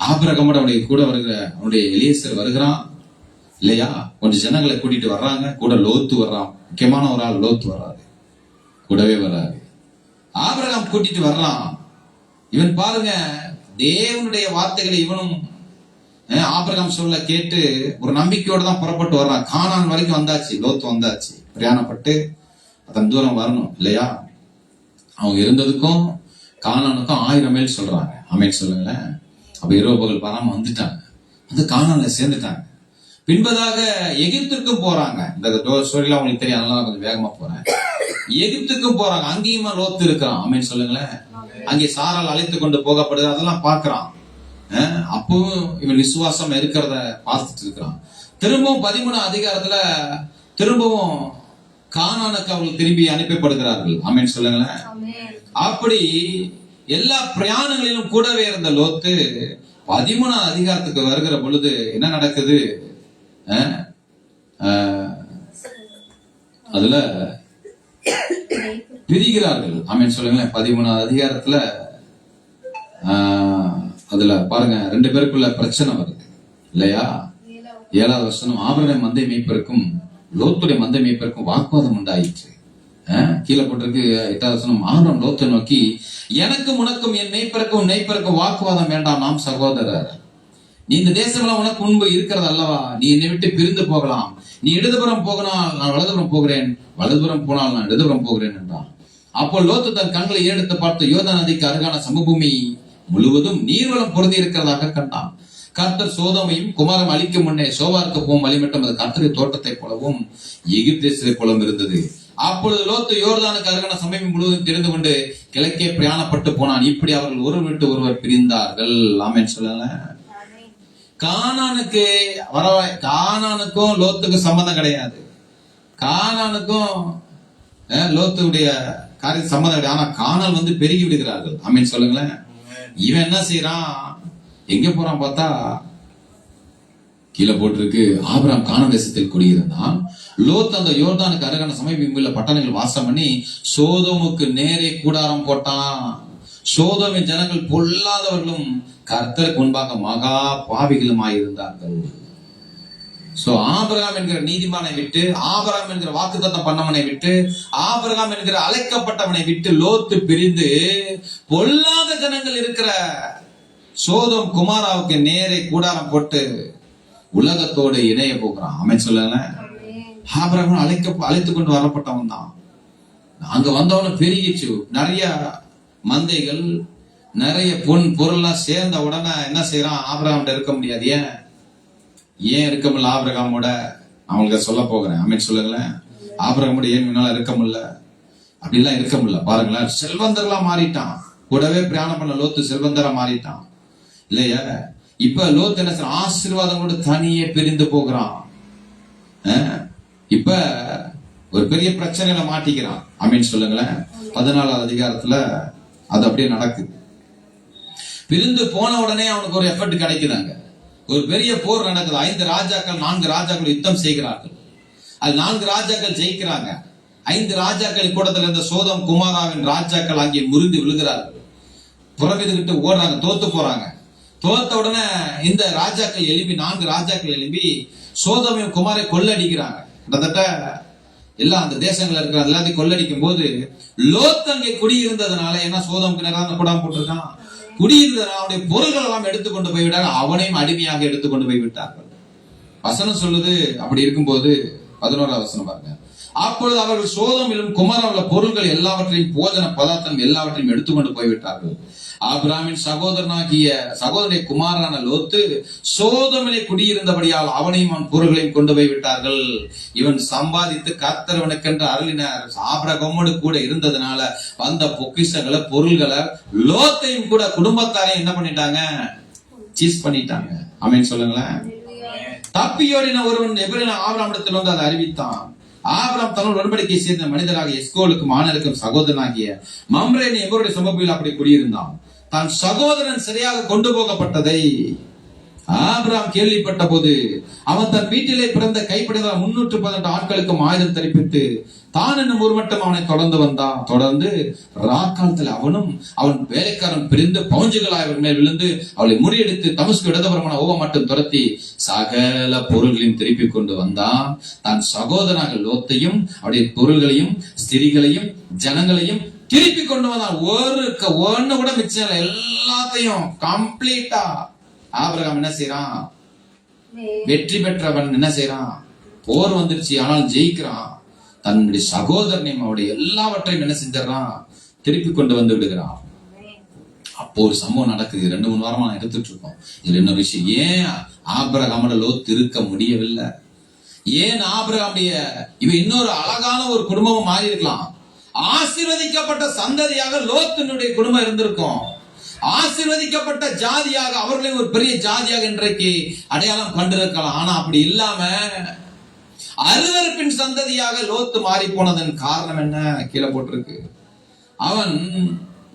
ஆபிரகாமோட அவனுடைய கூட வருகிற அவனுடைய எலியேசர் வருகிறான் இல்லையா. கொஞ்சம் ஜனங்களை கூட்டிட்டு வர்றாங்க. கூட லோத்து வர்றான். முக்கியமான ஒரு ஆள் லோத்து வர்றாரு, கூடவே வர்றாரு. ஆபிரகாம் கூட்டிட்டு வர்றான். இவன் பாருங்க, தேவனுடைய வார்த்தைகளை இவனும் ஆபிரகாம் சொல்ல கேட்டு ஒரு நம்பிக்கையோடு தான் புறப்பட்டு வர்றான். கானான் வரைக்கும் வந்தாச்சு. லோத்து வந்தாச்சு. பிரயாணப்பட்டு அதன் தூரம் வரணும் இல்லையா. அவங்க இருந்ததுக்கும் கானானுக்கும் 1000 மைல் சொல்றாங்க. ஆமென் சொல்லுங்களேன். அப்ப இரவு பகல் பாராம வந்துட்டாங்க. வந்து கானான்ல சேர்ந்துட்டாங்க. பின்பதாக எகிப்துக்கும் போறாங்க. இந்த ஸ்டோரியில உங்களுக்கு தெரியும், அதனால கொஞ்சம் வேகமா போறேன். எகிப்துக்கும் போறாங்க. அங்கேயுமா லோத்து இருக்கிறான். ஆமென் சொல்லுங்களேன். அங்கே சாரால் அழைத்து கொண்டு போகப்படுது. அதெல்லாம் பாக்குறான். அப்பவும் இவன் விசுவாசம் இருக்கிறத பார்த்துட்டு இருக்கிறான். திரும்பவும் 13 அதிகாரத்துல திரும்பவும் கானானுக்கு அவர்கள் திரும்பி அனுப்பப்படுகிறார்கள். ஆமென் சொல்லுங்களேன். அப்படி எல்லா பிரயாணங்களிலும் கூடவே இருந்த லோத்து 13 அதிகாரத்துக்கு வருகிற பொழுது என்ன நடக்குது? அதுல பிரிகிறார்கள். ஆமென் சொல்லுங்களேன். 13 அதிகாரத்துல அதுல பாருங்க 2 பேருக்குள்ள பிரச்சனை வருது இல்லையா. 7வது வசனம், ஆபிரகாம் மந்தை மேய்ப்பருக்கும் லோத்துடைய மந்தை மேய்ப்பருக்கும் வாக்குவாதம் உண்டாயிற்று. கீழே போட்டிருக்கு 8வது வசனம், ஆபிரகாம் லோத்தை நோக்கி, எனக்கும் உனக்கும் என் மேய்ப்பருக்கும் வாக்குவாதம் வேண்டாம், நாம் சகோதரர். நீ இந்த தேசமெல்லாம் உனக்கு முன்பு இருக்கிறது அல்லவா. நீ என்னை விட்டு பிரிந்து போகலாம். நீ இடதுபுறம் போகலாம், நான் வலதுபுறம் போகிறேன். வலதுபுறம் போனால் நான் இடதுபுறம் போகிறேன் என்றான். அப்போ லோத்து தன் கண்களை ஏறெடுத்து பார்த்து யோர்தான் நதிக்கு அருகான சமபூமி முழுவதும் நீர்வளம் பொருந்தி இருக்கிறதாக கண்டான். கர்த்தர் சோதோமையும் குமாரம் அழிக்கும் முன்னே சோவாருக்கு போகும் வழிமட்டம் அது கர்த்தருடைய தோட்டத்தை போலவும் எகிப்து தேசத்தை போலவும் இருந்தது. அப்பொழுது லோத்து யோர்தானுக்கு அருகான சமபூமி முழுவதும் தெரிந்து கொண்டு கிழக்கே பிரயாணப்பட்டு போனான். இப்படி அவர்கள் ஒருவர் விட்டு ஒருவர் பிரிந்தார்கள். ஆமென் சொல்லல. கானானுக்கும் லோத்துக்கும் சம்பந்தம் கிடையாது. கானானுக்கும் லோத்துடைய காரிய சம்பந்தம் கிடையாது. ஆனா கானால் வந்து பெருகி விடுகிறார்கள். ஆமென் சொல்லுங்களேன். இவன் என்ன செய்யறான்? எங்க போறான் பார்த்தா கீழே போட்டிருக்கு, ஆபிரகாம் கானான் தேசத்தில் குடியிருந்தான். லோத் அந்த யோர்தானுக்கு அருகான சமீப பட்டணங்கள் வாசம் பண்ணி சோதோமுக்கு நேரே கூடாரம் போட்டான். சோதோமின் ஜனங்கள் பொல்லாதவர்களும் கர்த்தருக்கு முன்பாக மகா பாவிகளுமாயிருந்தார்கள். சோ ஆபிரகாம் என்கிற நீதிமானை விட்டு, ஆபிரகாம் என்கிற வாக்குத்தத்தம் பண்ணவனை விட்டு, ஆபிரகாம் என்கிற அழைக்கப்பட்டவனை விட்டு லோத்து பிரிந்து பொல்லாத ஜனங்கள் இருக்கிற சோதோம் குமாராவுக்கு நேரே கூடாரம் போட்டு உலகத்தோடு இணைய போகிறான். ஆமென் சொல்லல. ஆபிரகாம் அழைத்து கொண்டு வரப்பட்டவன் தான். அங்க வந்தவன பெருகிச்சு, நிறைய மந்தைகள், நிறைய பொருள்லாம் சேர்ந்த உடனே என்ன செய்யறான், ஆபிரகாம் இருக்க முடியாது. ஏன் இருக்க முடியல ஆபிரகாமோட? அவங்களுக்கு சொல்ல போகிறேன். ஆமென் சொல்லுங்களேன். ஆபிரகாமோட ஏன் முன்னால இருக்க முடியல? அப்படிலாம் இருக்க முடியல. பாருங்களேன், செல்வந்தர்களா மாறிட்டான். கூடவே பிரயாணம் பண்ண லோத்து செல்வந்தரா மாறிட்டான் இல்லையா? இப்ப லோத்து என்ன செய்ய, ஆசீர்வாதங்களோட தனியே பிரிந்து போகிறான். இப்ப ஒரு பெரிய பிரச்சனையில மாட்டிக்கிறான். ஆமென் சொல்லுங்களேன். 14வது அதிகாரத்துல அது அப்படியே நடக்குது. பிரிந்து போன உடனே அவனுக்கு ஒரு எஃபர்ட் கிடைக்குதாங்க. ஒரு பெரிய போர் நடக்குது. 5 ராஜாக்கள் 4 ராஜாக்கள் யுத்தம் செய்கிறார்கள். அது 4 ராஜாக்கள் ஜெயிக்கிறாங்க. 5 ராஜாக்கள் கூடத்துல இருந்த சோதம் குமாராவின் ராஜாக்கள் அங்கே முறிந்து விழுகிறார்கள். புறமிதுகிட்டு ஓடுறாங்க, தோத்து போறாங்க. தோத்த உடனே இந்த ராஜாக்கள் எழுப்பி 4 ராஜாக்கள் எழுப்பி சோதமையும் குமாரை கொள்ளடிக்கிறாங்க. கிட்டத்தட்ட எல்லாம் அந்த தேசங்கள் இருக்கிற எல்லாத்தையும் கொள்ளடிக்கும் போது லோத் அங்கே குடியிருந்ததுனால, ஏன்னா சோதமுக்கு நேரம் கூடாம போட்டிருக்கான், குடியிருந்ததுனால அவனுடைய பொருள்கள் எல்லாம் எடுத்துக்கொண்டு போய்விட்டார்கள். அவனையும் அடிமையாக எடுத்துக்கொண்டு போய்விட்டார்கள். வசனம் சொல்லுது. அப்படி இருக்கும்போது 11வது வசனம் பாருங்க. அப்பொழுது அவர்கள் சோதோமிலும் குமாராவுள்ள பொருள்கள் எல்லாவற்றையும், போஜன பதார்த்தம் எல்லாவற்றையும் எடுத்துக்கொண்டு போய்விட்டார்கள். ஆபிரகாமின் சகோதரனுடைய குமாரனான லோத்து சோதோமிலே குடியிருந்தபடியால் அவனையும் அவன் பொருள்களையும் கொண்டு போய்விட்டார்கள். இவன் சம்பாதித்து கர்த்தரவனுக்கென்று அருளினார். ஆபிரகாமோடு கூட இருந்ததுனால வந்த பொக்கிஷங்களை, பொருள்களை, லோத்தையும் கூட குடும்பத்தாரையும் என்ன பண்ணிட்டாங்க, சீஸ் பண்ணிட்டாங்க. ஆமென் சொல்லுங்களேன். தப்பியோடின ஒருவன் எபிரேயனான ஆபிரகாமிடத்தில் வந்து அதை அறிவித்தான். ஆபிரகாம் தன்னோடு உடன்படிக்கை சேர்ந்த மனிதராக எஸ்கோலுக்கும் ஆனருக்கும் சகோதரனாகிய மம்ரேன் எவருடைய சமபூமியில் அப்படி குடியிருந்தான். தான் சகோதரன் சரியாக கொண்டு போகப்பட்டதை ஆபிரகாம் கேள்விப்பட்ட போது அவன் தன் வீட்டிலே பிறந்த கைப்படைந்த 318 ஆட்களுக்கும் ஆயுதம் தரிப்பித்து தான் என்னும் ஒரு மட்டும் அவனை தொடர்ந்து வந்தான். தொடர்ந்து ராக்காலத்தில் அவனும் அவன் வேலைக்காரன் பிரிந்து பவுஞ்சுகளாய் அவர்கள் மேல் விழுந்து அவளை முறியடித்து தமஸ்கு இடதுபுறமான ஓவ மட்டும் துரத்தி சகல பொருள்களையும் திருப்பி கொண்டு வந்தான். தான் சகோதரனாக லோத்தையும் அவருடைய பொருள்களையும், ஸ்திரீகளையும், ஜனங்களையும் திருப்பி கொண்டு வந்தான். ஒண்ணு கூட மிச்சம் இல்லை, எல்லாத்தையும் கம்ப்ளீட்டா. ஆபிரகாம் என்ன செய்யறான், வெற்றி பெற்றவன் என்ன செய்யறான், போர் வந்துருச்சு ஆனால் ஜெயிக்கிறான். தன்னுடைய சகோதரனையும் அவருடைய எல்லாவற்றையும் என்ன செஞ்சான், திருப்பி கொண்டு வந்து விடுகிறான். அப்போ ஒரு சம்பவம் நடக்குது. 2-3 வாரமா நான் எடுத்துட்டு இருக்கோம். இதுல என்ன விஷயம், ஏன் ஆபிரகாமோட லோத் இருக்க முடியவில்லை? ஏன் ஆபிரகாமுடைய இவன் இன்னொரு அழகான ஒரு குடும்பமும் மாறி இருக்கலாம். ஆசீர்வதிக்கப்பட்ட சந்ததியாக லோத்தினுடைய குடும்பம் இருந்திருக்கும். ஆசீர்வதிக்கப்பட்ட ஜாதியாக அவர்களையும் ஒரு பெரிய ஜாதியாக இன்றைக்கு அடையாளம் கண்டிருக்கலாம். ஆனா அப்படி இல்லாம அருவருப்பின் சந்ததியாக லோத்து மாறி போனதன் காரணம் என்ன, கீழே போட்டிருக்கு. அவன்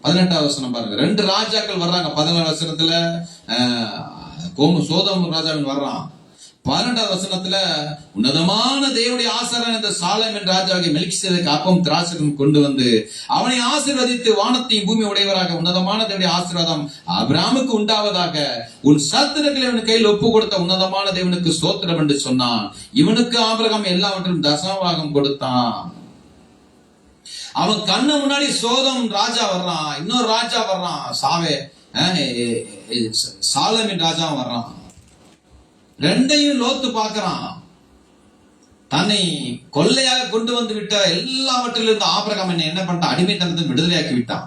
18வது வசனம் பாருங்க. 2 ராஜாக்கள் வர்றாங்க. 14வது வசனத்துல சோதோம் ராஜாவின் வர்றான். 12வது வசனத்துல உன்னதமான தேவனுடைய ஆசாரியன் இந்த சாலேமின் ராஜாவாகிய மெல்கிசேதேக்கு அப்பம் திராட்சையும் கொண்டு வந்து அவனை ஆசீர்வதித்து வானத்தையும் பூமி உடையவராக உன்னதமான தேவனுடைய ஆசீர்வாதம் ஆபிரகாமுக்கு உண்டாவதாக, உன் சத்துருக்களை இவன் கையில் ஒப்பு கொடுத்த உன்னதமான தேவனுக்கு ஸ்தோத்திரம் என்று சொன்னான். இவனுக்கு ஆபிரகாம் எல்லாவற்றிலும் தசமபாகம் கொடுத்தான். அவன் கண்ணு முன்னாடி சோதம் ராஜா வர்றான், இன்னொரு ராஜா வர்றான், சாலேமின் ராஜா வர்றான். 2ஐயும் லோத்து பார்க்கிறான். தன்னை கொள்ளையாக கொண்டு வந்து விட்ட எல்லாவற்றிலிருந்து ஆபிரகாம் என்ன பண்ணிட்டான், அடிமைத்தனத்தை விடுதலையாக்கி விட்டான்.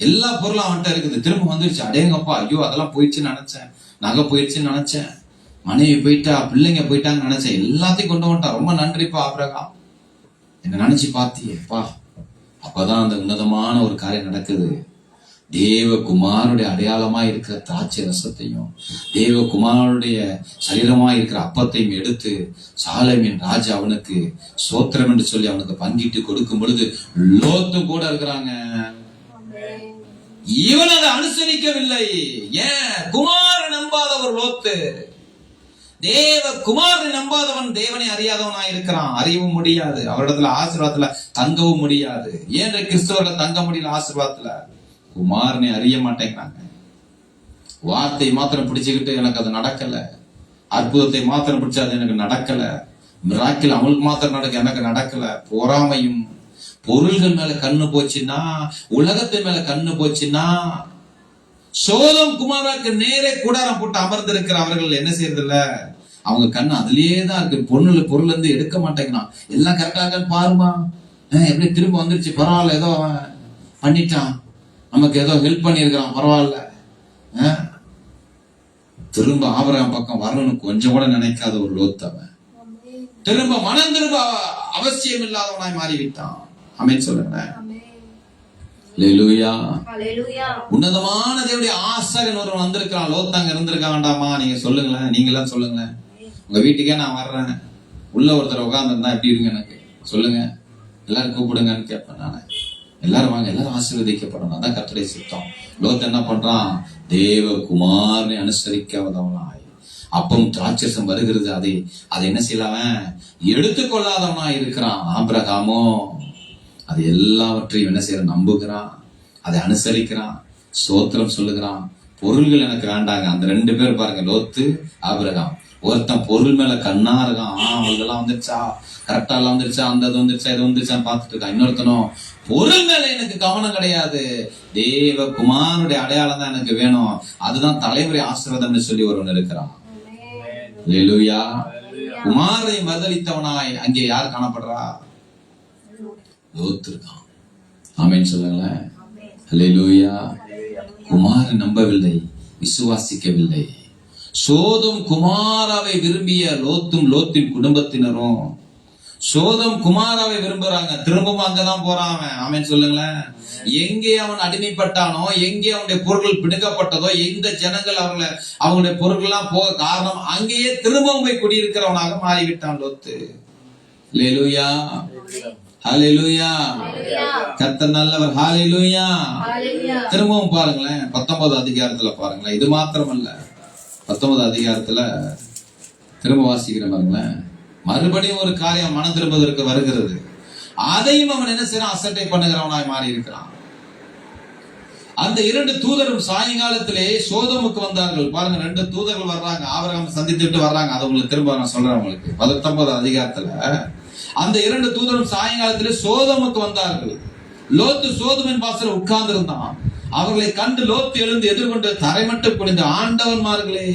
எல்லா பொருளும் அவன்கிட்ட இருக்குது. திரும்ப வந்துருச்சு. அடேங்கப்பா, ஐயோ அதெல்லாம் போயிடுச்சுன்னு நினைச்சேன், நகை போயிடுச்சுன்னு நினைச்சேன், மனைவி போயிட்டா, பிள்ளைங்க போயிட்டாங்கன்னு நினைச்சேன், எல்லாத்தையும் கொண்டு வந்துட்டான். ரொம்ப நன்றிப்பா ஆபிரகாம், என்ன நினைச்சு பாத்தியப்பா. அப்பதான் அந்த உன்னதமான ஒரு காரியம் நடக்குது. தேவகுமாரனுடைய அடையாளமா இருக்கிற திராட்சை ரசத்தையும் தேவகுமாரனுடைய சரீரமா இருக்கிற அப்பத்தையும் எடுத்து சாலேமின் ராஜா அவனுக்கு சோத்திரம் என்று சொல்லி அவனுக்கு பங்கிட்டு கொடுக்கும் பொழுது லோத்து கூட இருக்கிறாங்க. இவன் அதை அனுசரிக்கவில்லை. ஏன்? குமாரன் நம்பாத ஒரு லோத்து. குமாரனை நம்பாதவன் தேவனை அறியாதவனாய் இருக்கிறான். அறியவும் முடியாது, அவரிடத்துல ஆசீர்வாதத்துல தங்கவும் முடியாது. ஏன் கிறிஸ்தவர்கள் தங்க முடியல ஆசீர்வாதத்துல? குமாரனை அறிய மாட்டேங்கிறாங்க. வார்த்தை மாத்திரம் பிடிச்சுக்கிட்டு எனக்கு அது நடக்கல, அற்புதத்தை மாத்திரம் பிடிச்சா அது எனக்கு நடக்கல, மிராக்கிள் அவங்களுக்கு மாத்திரம் நடக்க எனக்கு நடக்கல. பொறாமையும் பொருள்கள் மேல கண்ணு போச்சுன்னா, உலகத்தின் மேல கண்ணு போச்சுன்னா, சோதம் குமாராக்கு நேரே கூடாரம் போட்டு அமர்ந்திருக்கிற அவர்கள் என்ன செய்யறது இல்ல, அவங்க கண்ணு அதுலயே தான் இருக்கு. பொருள் இருந்து எடுக்க மாட்டேங்கிறான். எல்லாம் கரெக்டாக பாருமா, எப்படி திரும்ப வந்துருச்சு, பரவாயில்ல, ஏதோ அவன் பண்ணிட்டான், நமக்கு ஏதோ ஹெல்ப் பண்ணிருக்கான், பரவாயில்ல. திரும்ப ஆபிரகாம் பக்கம் வரணும்னு கொஞ்சம் கூட நினைக்காத ஒரு லோத் அவன் திரும்ப மனம் திரும்ப அவசியம் இல்லாதவனாய் மாறிவிட்டான். ஆமென் சொல்லுங்க. அல்லேலூயா. உன்னதமான தேவனுடைய ஆசாரியன் ஒருவன் வந்திருக்கான். லோத் அங்க இருந்திருக்க வேண்டாமா? நீங்க சொல்லுங்களேன், நீங்களா சொல்லுங்களேன். உங்க வீட்டுக்கே நான் வர்றேன், உள்ள ஒருத்தர் உட்கார்ந்துருந்தா எப்படி இருங்க எனக்கு சொல்லுங்க, எல்லாரும் கூப்பிடுங்கன்னு கேட்பேன் நானு. எல்லாரும் வாங்க, எல்லாரும் ஆசீர்வதிக்கப்படணும், அதான் கர்த்தருடைய சித்தம். லோத் என்ன பண்றான்? தேவகுமாரனை அனுசரிக்காதவனாய், அப்பம் திராட்சரசம் வருகிறது, அதை என்ன செய்யலாம எடுத்துக்கொள்ளாதவனா இருக்கிறான். ஆபிரகாமோ அது எல்லாவற்றையும் என்ன செய்யற, நம்புகிறான், அதை அனுசரிக்கிறான், ஸ்தோத்திரம் சொல்லுகிறான். பொருள்கள் எனக்கு வேண்டாங்க. அந்த 2 பேர் பாருங்க, லோத்து ஆபிரகாம். ஒருத்தன் பொருள் மேல கண்ணா இருக்கான், அவங்களெல்லாம் வந்துருச்சா, கரெக்டா எல்லாம் வந்துருச்சா, அந்த இது வந்துருச்சா, இது வந்துருச்சான்னு பார்த்துட்டு இருக்கான். இன்னொருத்தனும் பொருள் மேல எனக்கு கவனம் கிடையாது, தேவகுமாரனுடைய அடையாளம் தான் எனக்கு வேணும், அதுதான் தலைமுறை ஆசீர்வாதம்னு சொல்லி ஒருவன் இருக்கிறான். அல்லேலூயா. குமாரை மறுதலித்தவனாய் அங்கே யார் காணப்படுறா? லோத் இருக்கான். ஆமென் சொல்லுங்களேன். அல்லேலூயா. குமாரன் நம்பவில்லை, விசுவாசிக்கவில்லை. சோதம் குமாராவை விரும்பிய லோத்தும் லோத்தின் குடும்பத்தினரும் சோதம் குமாராவை விரும்புறாங்க. திரும்பவும் அங்கதான் போறான் அவன். ஆமென் சொல்லுங்களேன். எங்கே அவன் அடிமைப்பட்டானோ, எங்கே அவனுடைய பொருட்கள் பிடுங்கப்பட்டதோ, எந்த ஜனங்கள் அவங்களுடைய பொருட்கள் எல்லாம் போக காரணம், அங்கேயே திரும்பவும் போய் குடியிருக்கிறவனாக மாறிவிட்டான் லோத்து. அல்லேலூயா. ஹல்லேலூயா. கர்த்தர் நல்லவர். ஹல்லேலூயா. திரும்பவும் பாருங்களேன், 19 அதிகாரத்துல பாருங்களேன். இது மாத்திரமல்ல, 19 அதிகாரத்துல திரும்ப வாசிக்கிற பாருங்களேன். மறுபடியும் ஒரு காரியம் மனம் திரும்புவதற்கு வருகிறது. அதையும் அவன் என்ன செய்யறான்? அசட்டை பண்ணுகிறவனாய் மாறி இருக்கிறான். அந்த 2 தூதரும் சாயங்காலத்திலே சோதோமுக்கு வந்தார்கள். பாருங்க, 2 தூதர்கள் வர்றாங்க, ஆபிரகாம் சந்தித்துட்டு வர்றாங்க. அது உங்களுக்கு திரும்ப நான் சொல்றேன் உங்களுக்கு. 19 அதிகாரத்துல அந்த 2 தூதரும் சாயங்காலத்திலே சோதோமுக்கு வந்தார்கள். லோத்து சோதோமின் வாசல்ல உட்கார்ந்து இருந்தான். அவர்களை கண்டு லோத்து எழுந்து எதிர்கொண்டு தரைமட்டம் குனிந்து, ஆண்டவன்மார்களே,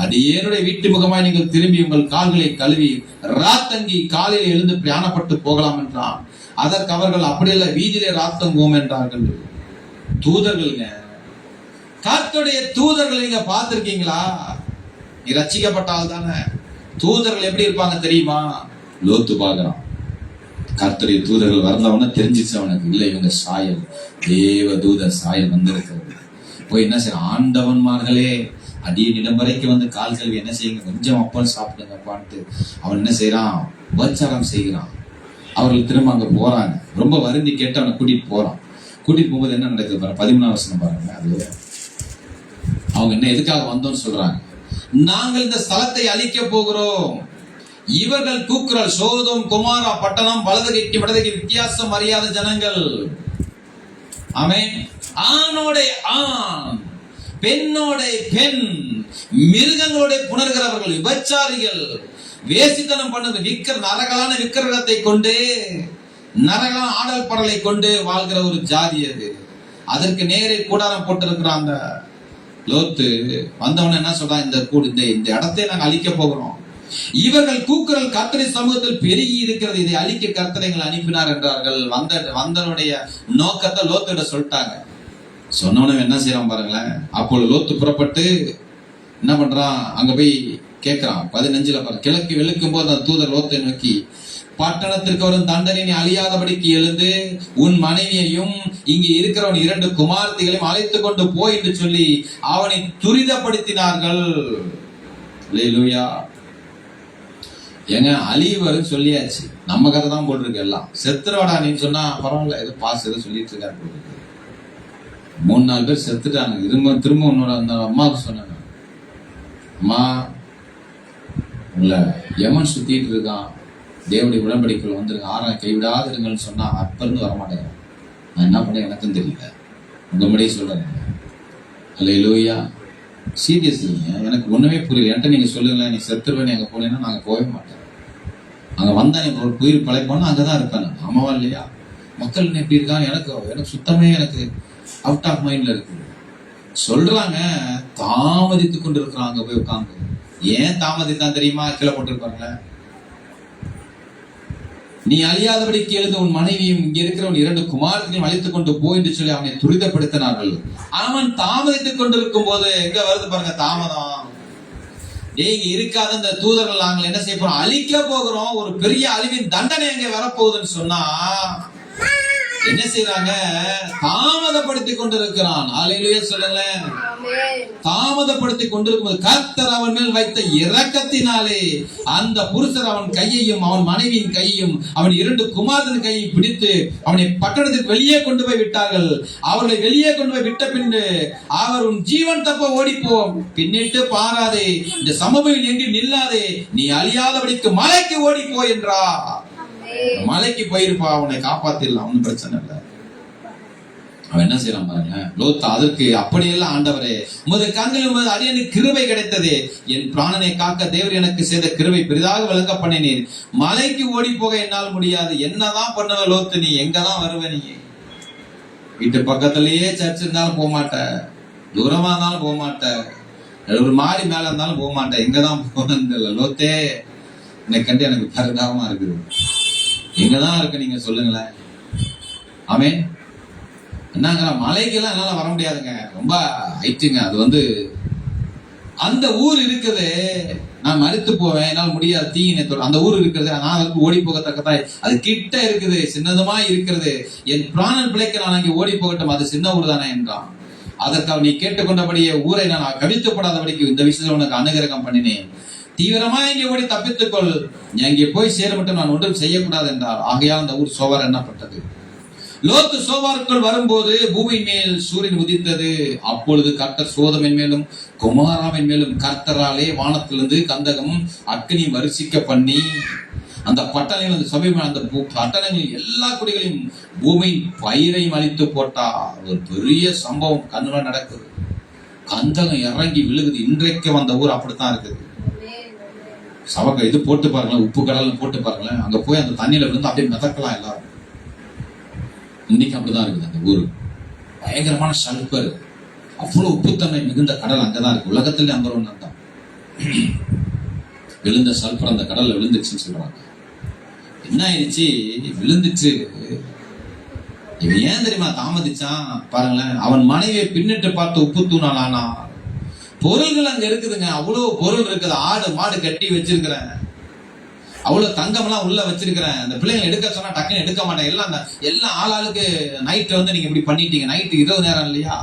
அடியேனுடைய வீட்டு முகமாய் நீங்கள் திரும்பி உங்கள் கால்களை கழுவி ராத்தங்கி காலையில் எழுந்து பிரயாணப்பட்டு போகலாம் என்றான். அதற்கு அவர்கள் அப்படியல்ல, வீதியிலே ராத்தங்குவோம் என்றார்கள். தூதர்களுங்க, கர்த்தருடைய தூதர்கள் நீங்க பார்த்திருக்கீங்களா? நீ ரட்சிக்கப்பட்டால் தானே. தூதர்கள் எப்படி இருப்பாங்க தெரியுமா? லோத்து பார்க்கிறான், கர்த்தருடைய தூதர்கள் வந்தவன தெரிஞ்சிச்சு அவனுக்கு. இல்லை, இவங்க சாயல், தேவ தூதர் சாயல் வந்திருக்கிறது. போய் என்ன செய்ய, ஆண்டவன்மார்களே, அடிய நிலம் வரைக்கும் வந்து கால் கல்வி என்ன செய்யுங்க, கொஞ்சம் அப்பல் சாப்பிடுங்கப்பான்ட்டு அவன் என்ன செய்யறான்? உபச்சாரம் செய்கிறான். அவர்கள் திரும்ப அங்க போறாங்க. ரொம்ப வருந்தி கேட்டு அவனை கூட்டிட்டு போறான். கூட்டிட்டு போகும்போது என்ன நடக்குது பாருங்க, 13ஆம் வசனம் பாருங்க. அது அவங்க என்ன எதுக்காக வந்தோம்னு சொல்றாங்க. நாங்கள் இந்த ஸ்தலத்தை அழிக்க போகிறோம். இவர்கள் கூக்குரல், சோதோம் குமாரா பட்டணம் வலதுகைக்கு வடதுகை வித்தியாசம் அறியாத ஜனங்கள். ஆமென். ஆணோட ஆண், பெண்ணோட பெண், மிருகங்களோட புணர்கிறவர்கள், விபச்சாரிகள், வேசித்தனம் பண்ணது, நரகலான விக்கிரகத்தை கொண்டு, நரகலான ஆடல் படலை கொண்டு வாழ்கிற ஒரு ஜாதி அது. அதற்கு நேரே கூடாரம் போட்டிருக்கிற அந்த லோத்து வந்தவன என்ன சொல்றான்? இந்த இடத்தை நாங்கள் அழிக்க போகிறோம். இவர்கள் கூக்குரல் கர்த்தருடைய சமூகத்தில் பெருகி இருக்கிறது, இதை அழிக்க கர்த்தர் எங்களை அனுப்பினார் என்றார்கள். வந்தனுடைய நோக்கத்தை லோத்திட சொல்லிட்டாங்க. சொன்னவனும் என்ன செய்யறான் பாருங்களேன். அப்பொழுது லோத்து புறப்பட்டு என்ன பண்றான்? அங்க போய் கேட்கிறான். 15ல பாரு, கிழக்கு வெளுக்கும் போது அந்த தூதர் லோத்தை நோக்கி, பட்டணத்திற்கு வரும் தண்டனை அழியாதபடிக்கு எழுந்து உன் மனைவியையும் இங்கே இருக்கிறவன் 2 குமார்த்திகளையும் அழைத்துக் கொண்டு போய் என்று சொல்லி அவனை துரிதப்படுத்தினார்கள். அல்லேலூயா. ஏங்க, அழிவு சொல்லியாச்சு, நம்ம கதை தான் போட்டிருக்கு. எல்லாம் செத்துறவாடா நீ சொன்னா பரவாயில்ல, ஏதோ பாஸ் ஏதோ சொல்லிட்டு இருக்காரு. 3-4 பேர் செத்துட்டாங்க. திரும்ப உன்னோட அந்த அம்மாவுக்கு சொன்னாங்க, அம்மா உங்களை யமன் சுத்திட்டு இருக்கான், தேவனுடைய உடன்படிக்கைகள் வந்துருங்க, ஆறாம் கைவிடாது இருங்கன்னு சொன்னா அப்ப இருந்து வரமாட்டேங்க. நான் என்ன பண்ண எனக்கும் தெரியல, உங்க முன்னாடியே சொல்றேன். அல்லேலூயா. சீரியஸ்லி எனக்கு ஒண்ணுமே புரியல. என்கிட்ட நீங்க சொல்லுங்களேன், நீ செத்துருவேன் அங்க போனேன்னா நாங்க போகவே மாட்டேன். அங்க வந்தா நீ ஒரு உயிர் பழைப்பான்னு அங்கதான் இருப்பேன். ஆமாவா இல்லையா? மக்கள் எப்படி இருக்காங்க எனக்கு சுத்தமே எனக்கு அவுட் ஆஃப் மைண்ட்ல இருக்கு. சொல்றாங்க, தாமதித்துக் கொண்டிருக்கிறாங்க. போய் உட்கார்ந்து ஏன் தாமதித்தான் தெரியுமா? கீழே போட்டிருப்பாங்களே, நீ அழியாதபடிக்கு எழுத உன் மனைவியும் இங்க இருக்கிறவன் 2 குமாரத்தையும் அழித்துக் கொண்டு போ என்று சொல்லி அவனை துரிதப்படுத்தினார்கள். அவன் தாமதித்துக் கொண்டிருக்கும் போது எங்க வருது பாருங்க தாமதம். நீங்க இருக்காத இந்த தூதர்கள் நாங்கள் என்ன செய்ய போறோம்? அழிக்க போகிறோம். ஒரு பெரிய அழிவின் தண்டனை அங்க வரப்போகுதுன்னு சொன்னா என்ன செய்யறாங்க? தாமதப்படுத்திக் கொண்டிருக்கிறான். அல்லேலூயா சொல்லுங்க. தாமதப்படுத்திக் கொண்டிருக்கும் கர்த்தர் அவன் மேல் வைத்த இரக்கத்தினாலே அந்த புருஷர் அவன் கையையும் அவன் மனைவியின் கையையும் அவன் 2 குமாரத்தின் கையை பிடித்து அவனை பட்டணத்துக்கு வெளியே கொண்டு போய் விட்டார்கள். அவர்களை வெளியே கொண்டு போய் விட்ட பின்பு அவர் உன் ஜீவன் தப்ப ஓடிப்போம், பின்னிட்டு பாராதே, இந்த சமபூமியில் எங்கு நில்லாதே, நீ அழியாதபடிக்கு மலைக்கு ஓடிப்போ என்றா. மலைக்கு போயிருப்பா, அவனை காப்பாத்திடலாம், ஒன்னும் பிரச்சனை இல்லை. அவன் என்ன செய்யறான் பாருங்க, லோத் அதற்கு அப்படியெல்லாம் ஆண்டவரே உமது கண்ணில் உமது அடியனுக்கு கிருபை கிடைத்ததே, என் பிராணனை காக்க தேவர் எனக்கு செய்த கிருபை பெரிதாக விளங்க பண்ணினீர். மலைக்கு ஓடி போக என்னால் முடியாது. என்னதான் பண்ணுவ லோத்து, நீ எங்கதான் வருவ? நீ வீட்டு பக்கத்திலேயே சர்ச் இருந்தாலும் போக மாட்ட, தூரமா இருந்தாலும் போக மாட்ட, ஒரு மாடி மேல இருந்தாலும் போக மாட்டேன். எங்கதான் போனதில்ல லோத்தே, என்னை கண்டு எனக்கு பரிதாபமா இருக்குது. எங்கதான் இருக்கு நீங்க சொல்லுங்களேன். ஆமென். என்னங்கிற மலைக்கெல்லாம் என்னால வர முடியாதுங்க, ரொம்ப ஹைட்டுங்க. அது அந்த ஊர் இருக்குது, நான் மறுத்து போவேன், என்னால் முடியாது, தீயினை அந்த ஊர் இருக்கிறது, நான் அதுக்கு ஓடி போகத்தக்கதாய் அது கிட்ட இருக்குது, சின்னதுமா இருக்கிறது, என் பிராணன் பிழைக்க நான் அங்கே ஓடி போகட்டும், அது சின்ன ஊர் தானே என்றான். அதற்காக நீ கேட்டுக்கொண்டபடியே ஊரை நான் கவிழ்த்துப்படாதபடிக்கு இந்த விஷயத்தில் உனக்கு அனுகிரகம் பண்ணினேன். தீவிரமா இங்கே ஓடி தப்பித்துக்கொள், நீ அங்கே போய் சேர மட்டும் நான் ஒன்றும் செய்யக்கூடாது என்றார். ஆகையால் அந்த ஊர் சோவார் எண்ணப்பட்டது. லோத்து சோவாருக்குள் வரும்போது பூமி மேல் சூரியன் உதித்தது. அப்பொழுது கர்த்தர் சோதமின் மேலும் குமாராவின் மேலும் கர்த்தராலே வானத்திலிருந்து கந்தகமும் அக்னி வருஷிக்க பண்ணி அந்த பட்டணங்கள் அந்த சபை அந்த பட்டணங்களில் எல்லா குடிகளையும் பூமியின் பயிரையும் அழித்து போட்டா. ஒரு பெரிய சம்பவம் கண்ணுல நடக்குது. கந்தகம் இறங்கி விழுகுது. இன்றைக்கு அந்த ஊர் அப்படித்தான் இருக்குது. சவக்க இது போட்டு பாருங்களேன், உப்பு கடல் போட்டு பாருங்களேன், அங்க போய் அந்த தண்ணியில விழுந்து அப்படியே மிதக்கலாம் எல்லாரும். இன்னைக்கு அப்படிதான் இருக்குது அந்த ஊரு. பயங்கரமான சல்பர், அவ்வளவு உப்புத்தன்மை மிகுந்த கடல் அங்கதான் இருக்கு. உலகத்துல நம்பர் 1 தான். விழுந்த சல்பர் அந்த கடல்ல விழுந்துச்சுன்னு சொல்றாங்க. என்ன ஆயிடுச்சு? விழுந்துச்சு. இவன் ஏன் தெரியுமா தாமதிச்சான் பாருங்களேன். அவன் மனைவியை பின்னிட்டு பார்த்து உப்பு தூணால் ஆனா. பொருள்கள் அங்க இருக்குதுங்க, அவ்வளவு பொருள் இருக்குது. ஆடு மாடு கட்டி வச்சிருக்கிறேன், அவ்வளவு தங்கம் எல்லாம் உள்ள வச்சிருக்கிறேன். அந்த பிள்ளைங்க எடுக்க சொன்னா டக்குன்னு எடுக்க மாட்டேன். எல்லாம் ஆளாளுக்கு நைட்டு நீங்க இப்படி பண்ணிட்டீங்க. நைட்டு இரவு நேரம் இல்லையா,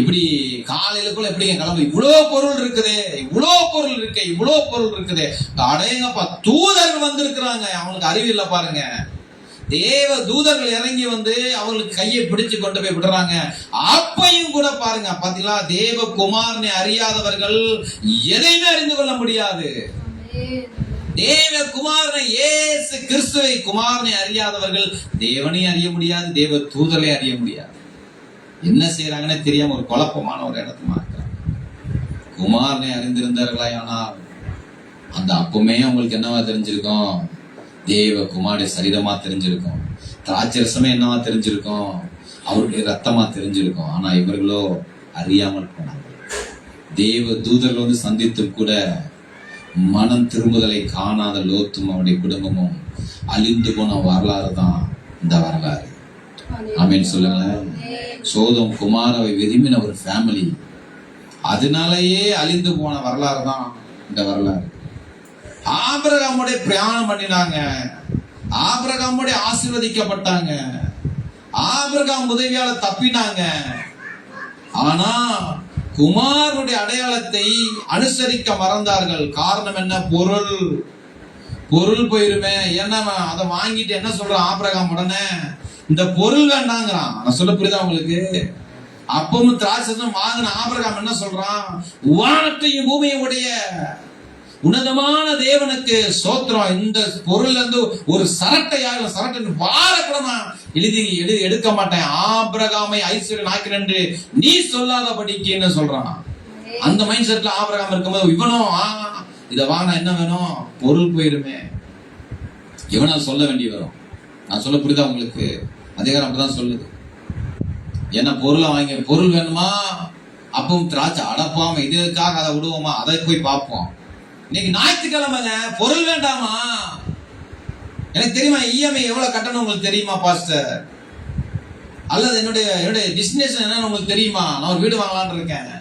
இப்படி காலையிலுக்குள்ள எப்படிங்க கிளம்பு? இவ்வளவு பொருள் இருக்குது, இவ்வளவு பொருள் இருக்கு, இவ்வளவு பொருள் இருக்குது. அடையங்கப்பா, தூதர்கள் வந்திருக்கிறாங்க. அவங்களுக்கு அறிவு இல்லை பாருங்க. தேவ தூதர்கள் இறங்கி அவங்களுக்கு கையை பிடிச்சு கொண்டு போய் விடுறாங்க. அப்பையும் கூட பாருங்க, பாத்தீங்களா, தேவ குமாரனை அறியாதவர்கள் எதையுமே அறிந்து கொள்ள முடியாது. தேவ குமாரனை இயேசு கிறிஸ்துவை குமாரனை அறியாதவர்கள் தேவனை அறிய முடியாது, தேவ தூதரை அறிய முடியாது. என்ன செய்யறாங்கன்னு தெரியாம ஒரு குழப்பமான ஒரு இடத்துல இருக்கிறாங்க. குமாரனை அறிந்திருந்தார்களா, ஆனால் அந்த அப்பமே அவங்களுக்கு என்னவா தெரிஞ்சிருக்கும்? தேவ குமாரனுடைய சரீரமா தெரிஞ்சிருக்கும். திராட்சரசமே என்னவா தெரிஞ்சிருக்கும்? அவருடைய ரத்தமா தெரிஞ்சிருக்கும். ஆனா இவர்களோ அறியாமல் போனாங்க. தேவ தூதர்கள் சந்தித்து கூட மனம் திரும்புதலை காணாத லோத்தும் அவருடைய குடும்பமும் அழிந்து போன வரலாறு தான் இந்த வரலாறு. ஆமென் சொல்லுங்களேன். சோதம் குமாரவை விரும்பின ஒரு ஃபேமிலி, அதனாலேயே அழிந்து போன வரலாறு தான் இந்த வரலாறு. ஆபிரகாமுடைய பிரயாணம் பண்ணினாங்க, ஆபிரகாமுடைய ஆசீர்வதிக்கப்பட்டாங்க, ஆபிரகாம் உதவியால தப்பினாங்க. ஆனா குமாரனுடைய அடையாளத்தை அனுசரிக்க மறந்தார்கள். காரணம் என்ன? பொருள் போயிருமே. ஏன்னா அதை வாங்கிட்டு என்ன சொல்றான் ஆபிரகாம்? உடனே இந்த பொருள் வேண்டாங்கிறான். நான் சொல்ல புரியுதா உங்களுக்கு? அப்பமும் திராட்சையும் வாங்கின ஆபிரகாம் என்ன சொல்றான்? வானத்தையும் பூமியை உடைய உன்னதமான தேவனுக்கு சோத்திரம். இந்த பொருள் ஒரு சரட்டையாக சரட்டை வார கூட நான் எழுதி எடுக்க மாட்டேன். ஆபிரகாமை ஐஸ்வர்யன் ஆக்கிறேன் என்று நீ சொல்லாதபடிக்கு சொல்றான். அந்த மைண்ட் செட்ல ஆபிரகாம் இருக்கும்போது இவனும் இதை வாங்கினா என்ன வேணும்? பொருள் போயிருமே. இவனா சொல்ல வேண்டி வரும். நான் சொல்ல புரியுதா உங்களுக்கு? அதிகாரம் அப்படிதான் சொல்லுது. என்ன பொருளை வாங்கி பொருள் வேணுமா, அப்பவும் திராட்சை அடப்பாம இதுக்காக அதை விடுவோமா, அதை போய் பார்ப்போம். இன்னைக்கு ஞாயிற்றுக்கிழமைங்க, பொருள் வேண்டாமா? எனக்கு தெரியுமா இஎம்ஐ எவ்வளவு கட்டணும் உங்களுக்கு தெரியுமா பாஸ்டர்? அல்லது என்னுடைய டெஸ்டினேஷன் என்னன்னு உங்களுக்கு தெரியுமா? நான் ஒரு வீடு வாங்கலான்னு இருக்கேன்,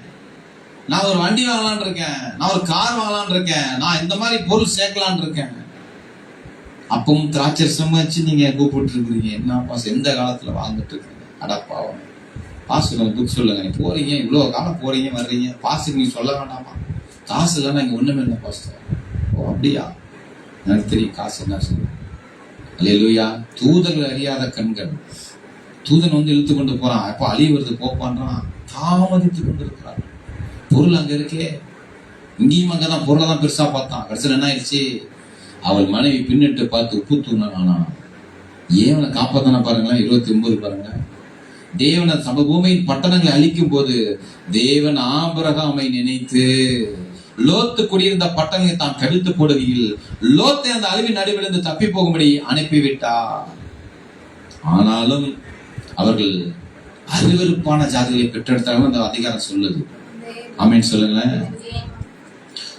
நான் ஒரு வண்டி வாங்கலான்னு இருக்கேன், நான் ஒரு கார் வாங்கலான்னு இருக்கேன், நான் இந்த மாதிரி பொருள் சேர்க்கலான்னு இருக்கேன். அப்பவும் திராட்சை சமைச்சு நீங்க கூப்பிட்டு இருக்கிறீங்க. என்ன பாஸ் எந்த காலத்துல வாழ்ந்துட்டு இருக்கீங்க? அடப்பாவம். பாஸ்டர் புக் சொல்லுங்க, நீ போறீங்க இவ்வளவு காலம் போறீங்க வர்றீங்க, பாஸ்டர் நீங்க சொல்ல வேண்டாமா? காசு இல்லைன்னா இங்க ஒண்ணுமே இல்லை பாஸ்டர். ஓ அப்படியா? எனக்கு தெரியும் காசு என்ன சொல்லு. அல்லேலூயா. தூதர்கள் அறியாத கண்கள். தூதன் வந்து இழுத்து கொண்டு போறான், எப்ப அழிவு வருது போப்பான்றான், தாமதித்து கொண்டு இருக்கிறான். பொருள் அங்க இருக்கே, இங்கேயும் அங்கதான் பொருளை தான் பெருசா பார்த்தான். கடைசியில் என்ன ஆயிடுச்சு, அவள் மனைவி பின்னிட்டு பார்த்து உப்பு தூணானா. ஏவனை காப்பாத்தான பாருங்களேன். 29 பாருங்க. தேவனை சமபூமியின் பட்டணங்களை அழிக்கும் போது தேவன் ஆபிரகாமை நினைத்து லோத்து குடியிருந்த பட்டணங்களை தான் கடித்து போடுகையில் லோத்தை அந்த அழிவின் நடுவிலிருந்து தப்பி போகும்படி அனுப்பிவிட்டார். ஆனாலும் அவர்கள் அருவருப்பான ஜாதிகளை பெற்றெடுத்தாலும் அந்த அதிகாரம் சொல்லுது. ஆமென் சொல்லுங்களேன்.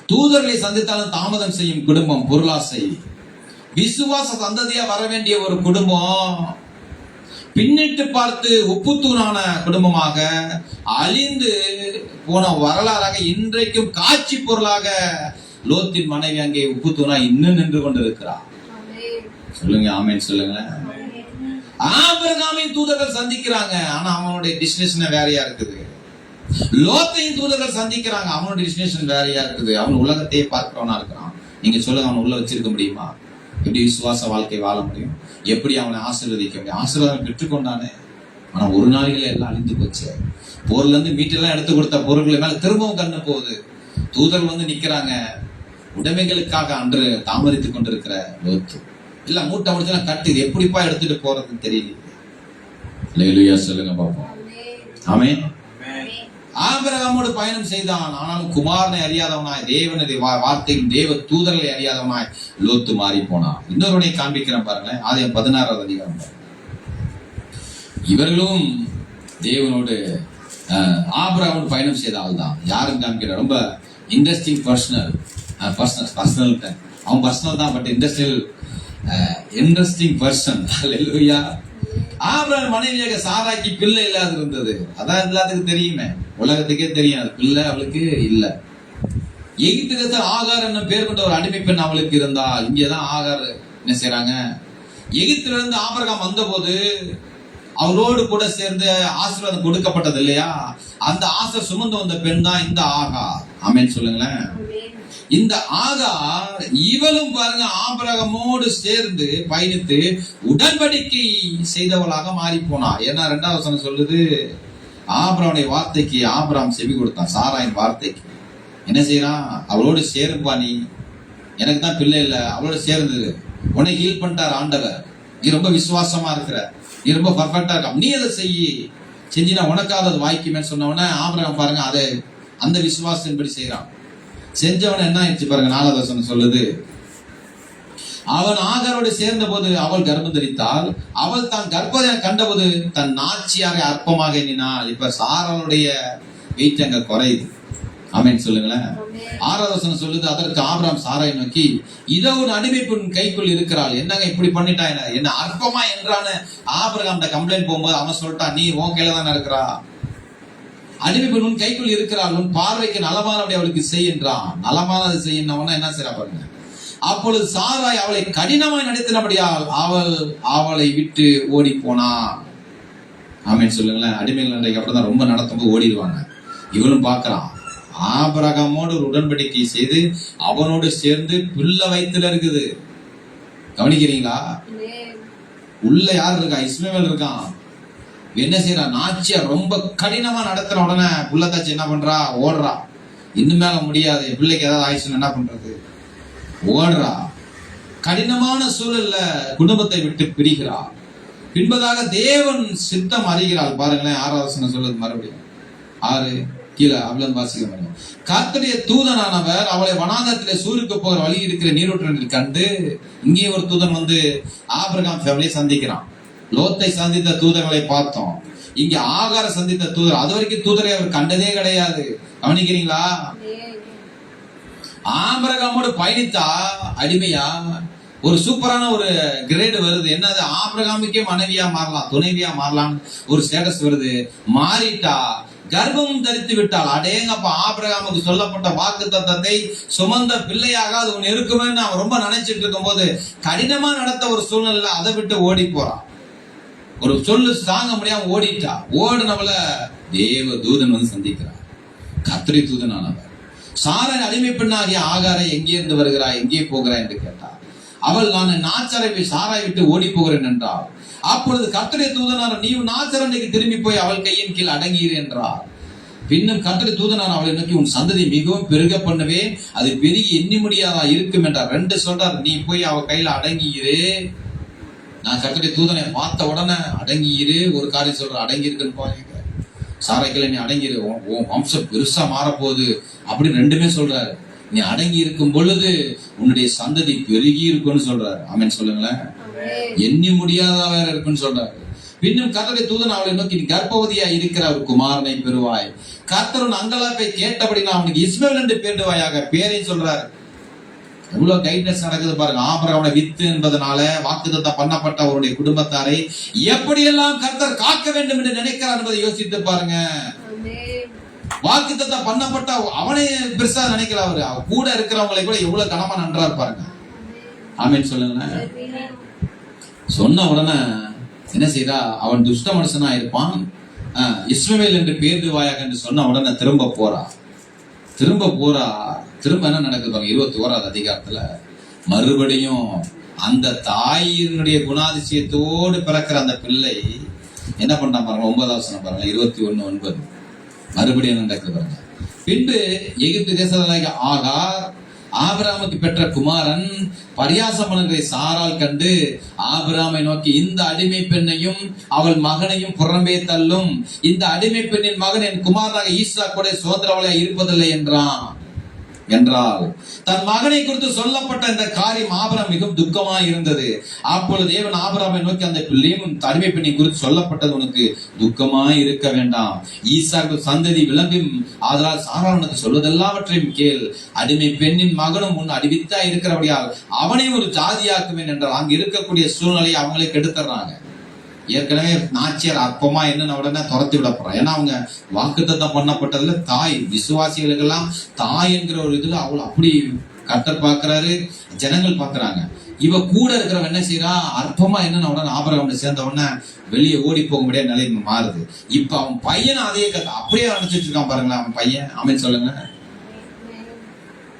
தூதர்களை சந்தித்தாலும் தாமதம் செய்யும் குடும்பம் பொருளாசை. விசுவாச சந்ததியா வர வேண்டிய ஒரு குடும்பம் பின்னிட்டு பார்த்து உப்புத்தூணான குடும்பமாக அழிந்து போன வரலாறாக இன்றைக்கும் காட்சி பொருளாக லோத்தின் மனைவி அங்கே உப்புத்தூணா இன்னும் நின்று கொண்டிருக்கிறார். சொல்லுங்க ஆமென் சொல்லுங்க. ஆபிரகாமின் தூதர்கள் சந்திக்கிறாங்க, ஆனா அவனுடைய டெஸ்டினேஷன் வேறையா இருக்குது. லோத்தையும் தூதர்கள் சந்திக்கிறாங்க, அவனுடைய டெஸ்டினேஷன் வேறையா இருக்குது. அவன் உலகத்தையே பார்க்கிறவனா இருக்கிறான். நீங்க சொல்லுங்க, அவனை உள்ள வச்சிருக்க முடியுமா? எப்படி விசுவாச வாழ்க்கை வாழ முடியும்? எப்படி அவனை ஆசீர்வதிக்க முடியும்? ஆசீர்வாதம் பெற்றுக்கொண்டானே, ஆனா ஒரு நாளிலே எல்லாம் அழிந்து போச்சு. பொருள் இருந்து மீட்டெல்லாம் எடுத்து கொடுத்த பொருட்களை மேல திரும்பவும் கண்ணு போகுது. தூதர்கள் வந்து நிக்கிறாங்க, உடைமைகளுக்காக அன்று தாமதித்துக் கொண்டிருக்கிற லோத்து. இல்ல மூட்டை முடிச்சா கட்டு, எப்படிப்பா எடுத்துட்டு போறதுன்னு தெரியல. அல்லேலூயா சொல்லுங்க பாப்போம். ஆமென். ஆபிரகாமோடு பயணம் செய்தான், ஆனாலும் குமாரனை அறியாதவனாய் தேவனுடைய வார்த்தையும் தேவ தூதர்களை அறியாதவனாய் லோத்து மாறி போனான். இன்னொருவனை காண்பிக்கிறேன் பாருங்களேன். ஆதியாகமம் 16வது அதிகாரம். இவர்களும் தேவனோடு ஆபிரகாமோடு பயணம் செய்த ஆள் தான். யாரும் காண்பிக்கிற ரொம்ப இன்ட்ரெஸ்டிங் பர்சனல் அவன் பர்சனல் தான், but interesting person. Hallelujah. Abraham மனைவியாக சாராய்க்கு பிள்ளை இல்லாது இருந்தது. அதான் எல்லாத்துக்கும் தெரியுமே, உலகத்துக்கே தெரியும். அது பிள்ளை அவளுக்கு இல்ல. எகிப்து தேசத்தில் ஆகார் என்னும் பேர் கொண்ட ஒரு அடிமை பெண் அவளுக்கு இருந்தால். இங்கேதான் ஆகார் என்ன செய்யறாங்க, எகிப்துல இருந்து ஆபிரகாம் வந்த போது அவரோடு கூட சேர்ந்து ஆசீர்வாதம் கொடுக்கப்பட்டது இல்லையா? அந்த ஆசை சுமந்து வந்த பெண் தான் இந்த ஆகார். ஆமென் சொல்லுங்களேன். இந்த ஆகார் இவளும் பாருங்க ஆபிரகாமோடு சேர்ந்து பயணித்து உடன்படிக்கை செய்தவளாக மாறி போனார். ஏன்னா 2வது வசனம் சொல்லுது, ஆபிரகாமுடைய வார்த்தைக்கு ஆபிரகாம் செவி கொடுத்தான். சாராயின் வார்த்தைக்கு என்ன செய்யறான், அவளோடு சேரும்பா, நீ எனக்கு தான் பிள்ளை இல்லை, அவளோட சேர்ந்து உன்னை ஹீல் பண்ணிட்டார் ஆண்டவர். நீ ரொம்ப விசுவாசமா இருக்கிற, நீ ரொம்ப பர்ஃபெக்டா இருக்க, நீ அதை செஞ்சினா உனக்காவது அது வாய்க்குமேன்னு சொன்னவன ஆபிரகாம் பாருங்க அதை அந்த விசுவாசத்தின்படி செய்யறான். செஞ்சவன் என்ன ஆயிடுச்சு பாருங்க. 4வது வசனம் சொல்லுது, அவன் ஆகாரோடு சேர்ந்த போது அவள் கர்ப்பம் தரித்தாள். அவள் தான் கர்ப்பத்தை கண்டபோது தன் நாச்சியாரை அற்பமாக எண்ணினாள். இப்ப சாராளுடைய வெயிட் அங்க குறையுது. ஆமென் சொல்லுங்களேன். 6வது வசனம் சொல்லுது, அதற்கு ஆபிரகாம் சாராயை நோக்கி, இதோ ஒரு அடிமை பெண் கைக்குள் இருக்கிறாள், என்னங்க இப்படி பண்ணிட்டா, என்ன அற்பமா என்றான ஆபிரகாம் கம்ப்ளைண்ட் போகும்போது அவன் சொல்லிட்டான், நீ உன் கையில தானே இருக்கிறா, அடிமை பெண் உன் கைக்குள் இருக்கிறாள், உன் பார்வைக்கு நலமானபடி அவளுக்கு செய் என்றான். நலமானது செய்யணும்னா என்ன செய்யறா பாருங்க. அப்பொழுது சாராய் அவளை கடினமாய் நடத்தினபடியால் அவளை விட்டு ஓடி போனான். ஆமென் சொல்லுங்களேன். அடிமைகள் அன்றைக்கு அப்படிதான் ரொம்ப நடத்தும் போது ஓடிடுவாங்க. இவனும் பார்க்கிறான், ஆபிரகாமோடு ஒரு உடன்படிக்கை செய்து அவனோடு சேர்ந்து பிள்ளை வயித்துல இருக்குது. கவனிக்கிறீங்களா? உள்ள யார் இருக்கா? இஸ்மவேல் இருக்கான். என்ன செய்யறா, நாச்சியா ரொம்ப கடினமா நடத்துற உடனே புள்ளத்தாச்சி என்ன பண்றா, ஓடுறா. இன்னும் மேல முடியாது, பிள்ளைக்கு ஏதாவது ஆயிடுச்சுன்னு என்ன பண்றது, ஓடுறா. கடினமான சூழல்ல குடும்பத்தை விட்டு பிரிகிறா. பின்பதாக தேவன் சித்தம் அறிகிறாள். பாருங்களேன் 6வது வசனம் சொல்லுது மறுபடியும். 6 கீழே அவ்வளவு வாசிக்க. கர்த்தருடைய தூதனானவர் அவளை வனாந்தரத்திலே சூருக்கு போகிற வழி இருக்கிற நீரூற்றில் கண்டு, இங்கே ஒரு தூதன் வந்து ஆபிரகாம் ஃபேமிலியை சந்திக்கிறான். லோத்தை சந்தித்த தூதர்களை பார்த்தோம். இங்க ஆகார சந்தித்த தூதர், அது வரைக்கும் தூதரை அவர் கண்டதே கிடையாது. கவனிக்கிறீங்களா? ஆபிரகாமோடு பயணித்தா அடிமையா ஒரு சூப்பரான ஒரு கிரேடு வருது. என்னது? ஆபிரகாமுக்கே மனைவியா மாறலாம், துணைவியா மாறலாம், ஒரு ஸ்டேட்டஸ் வருது. மாறிட்டா கர்ப்பமும் தரித்து விட்டாள். அடேங்கப்பா, ஆபிரகாமுக்கு சொல்லப்பட்ட வாக்கு தத்தத்தை சுமந்த பிள்ளையாக அது ஒண்ணு இருக்குமே அவன் ரொம்ப நினைச்சிட்டு இருக்கும் போது கடினமா நடத்த ஒரு சூழ்நிலை அதை விட்டு ஓடி போறான். ஒரு சொல்லு தாங்க முடியாம ஓடிட்டா. ஓடுனவள தேவ தூதன் வந்து சந்திக்கிறார். கர்த்தருடைய தூதனானவர். சாரை அடிமை பெண்ணாகிய ஆகாரை எங்கே இருந்து வருகிறாய், எங்கே போகிறாய் என்று கேட்டார். அவள், நான் நாச்சரை சாராய் விட்டு ஓடி போகிறேன் என்றாள். அப்பொழுது கர்த்தருடைய தூதனார், நீ நாச்சரண்டைக்கு திரும்பி போய் அவள் கையின் கீழ் அடங்கீர் என்றார். பின்னும் கர்த்தருடைய தூதனார் அவளை நோக்கி, உன் சந்ததி மிகவும் பெருக பண்ணுவேன், அது பெரிய எண்ணி முடியாதா இருக்கும் என்றார். 2 சொல்றார், நீ போய் அவள் கையில அடங்கியிரு. நான் கர்த்தருடைய தூதனை பார்த்த உடனே அடங்கியிரு. ஒரு காரியம் சொல்ற, அடங்கி இருக்குன்னு பாருங்க. சாரைக்கில நீ அடங்கிரு, உன் வம்சம் பெருசா மாறப்போகுது அப்படின்னு 2மே சொல்றாரு. நீ அடங்கி இருக்கும் பொழுது உன்னுடைய சந்ததி பெருகி இருக்குன்னு சொல்றாரு. ஆமென் சொல்லுங்களேன். எண்ணி முடியாதா வேற இருக்குன்னு சொல்றாரு. பின்னும் கர்த்தருடைய தூதன் அவளை நோக்கி, நீ கர்ப்பவதியா இருக்கிற ஒரு குமாரனை பெறுவாய். கர்த்தர் அங்கலாப்பை கேட்டபடி நான் அவனுக்கு இஸ்மவேல் என்று பேருவாயாக. பேரையும் சொல்றாரு. எவ்வளவு கைட்னஸ் நடக்குது பாருங்க. ஆபிரகாமை வித்து என்பதனால வாக்குத்தத்தம் பண்ணப்பட்ட அவருடைய குடும்பத்தாரை எப்படியெல்லாம் கர்த்தர் காக்க வேண்டும் என்று நினைக்கிறார் என்பதை யோசித்து பாருங்க. வாக்குத்தத்தம் பண்ணப்பட்ட அவனே பெருசா நினைக்கல, அவரு கூட இருக்கிறவங்களை கூட எவ்வளவு கனமா நன்றா இருப்பாருங்க. ஆமென் சொல்லுங்க. சொன்ன உடனே என்ன செய்தா, அவன் துஷ்ட மனுஷனா இருப்பான், இஸ்மவேல் என்று பேருவாயாக என்று சொன்ன உடனே திரும்ப போறா. திரும்ப என்ன நடக்குது பாருங்க. 21வது அதிகாரத்துல மறுபடியும் அந்த தாயினுடைய குணாதிசயத்தோடு பிறக்கிற அந்த பிள்ளை என்ன பண்றான் பாருங்க. 9வது வசனம் பாருங்க, 21:9. மறுபடியும் நடக்குது பாருங்க. பின்பு எகிப்து தேசத்திலாகிய ஆகார் ஆபிரகாமுக்கு பெற்ற குமாரன் பரியாசம் பண்ணுகிற சாரால் கண்டு ஆபிரகாமை நோக்கி, இந்த அடிமை பெண்ணையும் அவள் மகனையும் புறம்பே தள்ளும். இந்த அடிமை பெண்ணின் மகன் என் குமாரனாக ஈசா கூட சுதந்திரவளையா இருப்பதில்லை என்றால் தன் மகனை குறித்து சொல்லப்பட்ட இந்த காரியம் ஆபிரகாம் மிகவும் துக்கமா இருந்தது. அப்பொழுது தேவன் ஆபிரகாமை நோக்கி, அந்த பிள்ளையும் அடிமை பெண்ணை குறித்து சொல்லப்பட்டது உனக்கு துக்கமா இருக்க வேண்டாம், ஈசாக்கு சந்ததி விளங்கும், ஆதலால் சாரா உனக்கு சொல்வதெல்லாவற்றையும் கேள். அடிமை பெண்ணின் மகனும் உன் அடிவித்தா இருக்கிறபடியால் அவனை ஒரு ஜாதியாக்குவேன் என்றால். அங்க இருக்கக்கூடிய சூழ்நிலையை அவங்களே கெடுத்துறாங்க. ஏற்கனவே நாச்சியார் அற்பமா என்னன்னு உடனே துரத்தி விட போறான். ஏன்னா அவங்க வாக்குத்தத்தம் பண்ணப்பட்டதுல தாய், விசுவாசிகளுக்கெல்லாம் தாய் என்கிற ஒரு இதுல அவளை அப்படி கர்த்தர் பாக்குறாரு, ஜனங்கள் பாக்குறாங்க. இவ கூட இருக்கிறவன் என்ன செய்யறா, அற்பமா என்னன்னு உடனே ஆபிரகாம் சேர்ந்த உடனே வெளியே ஓடி போக முடியாத நிலை மாறுது. இப்ப அவன் பையனை அதே அப்படியே அனுப்பிச்சிட்டு இருக்கான் பாருங்களேன். அவன் பையன். ஆமென் சொல்லுங்க.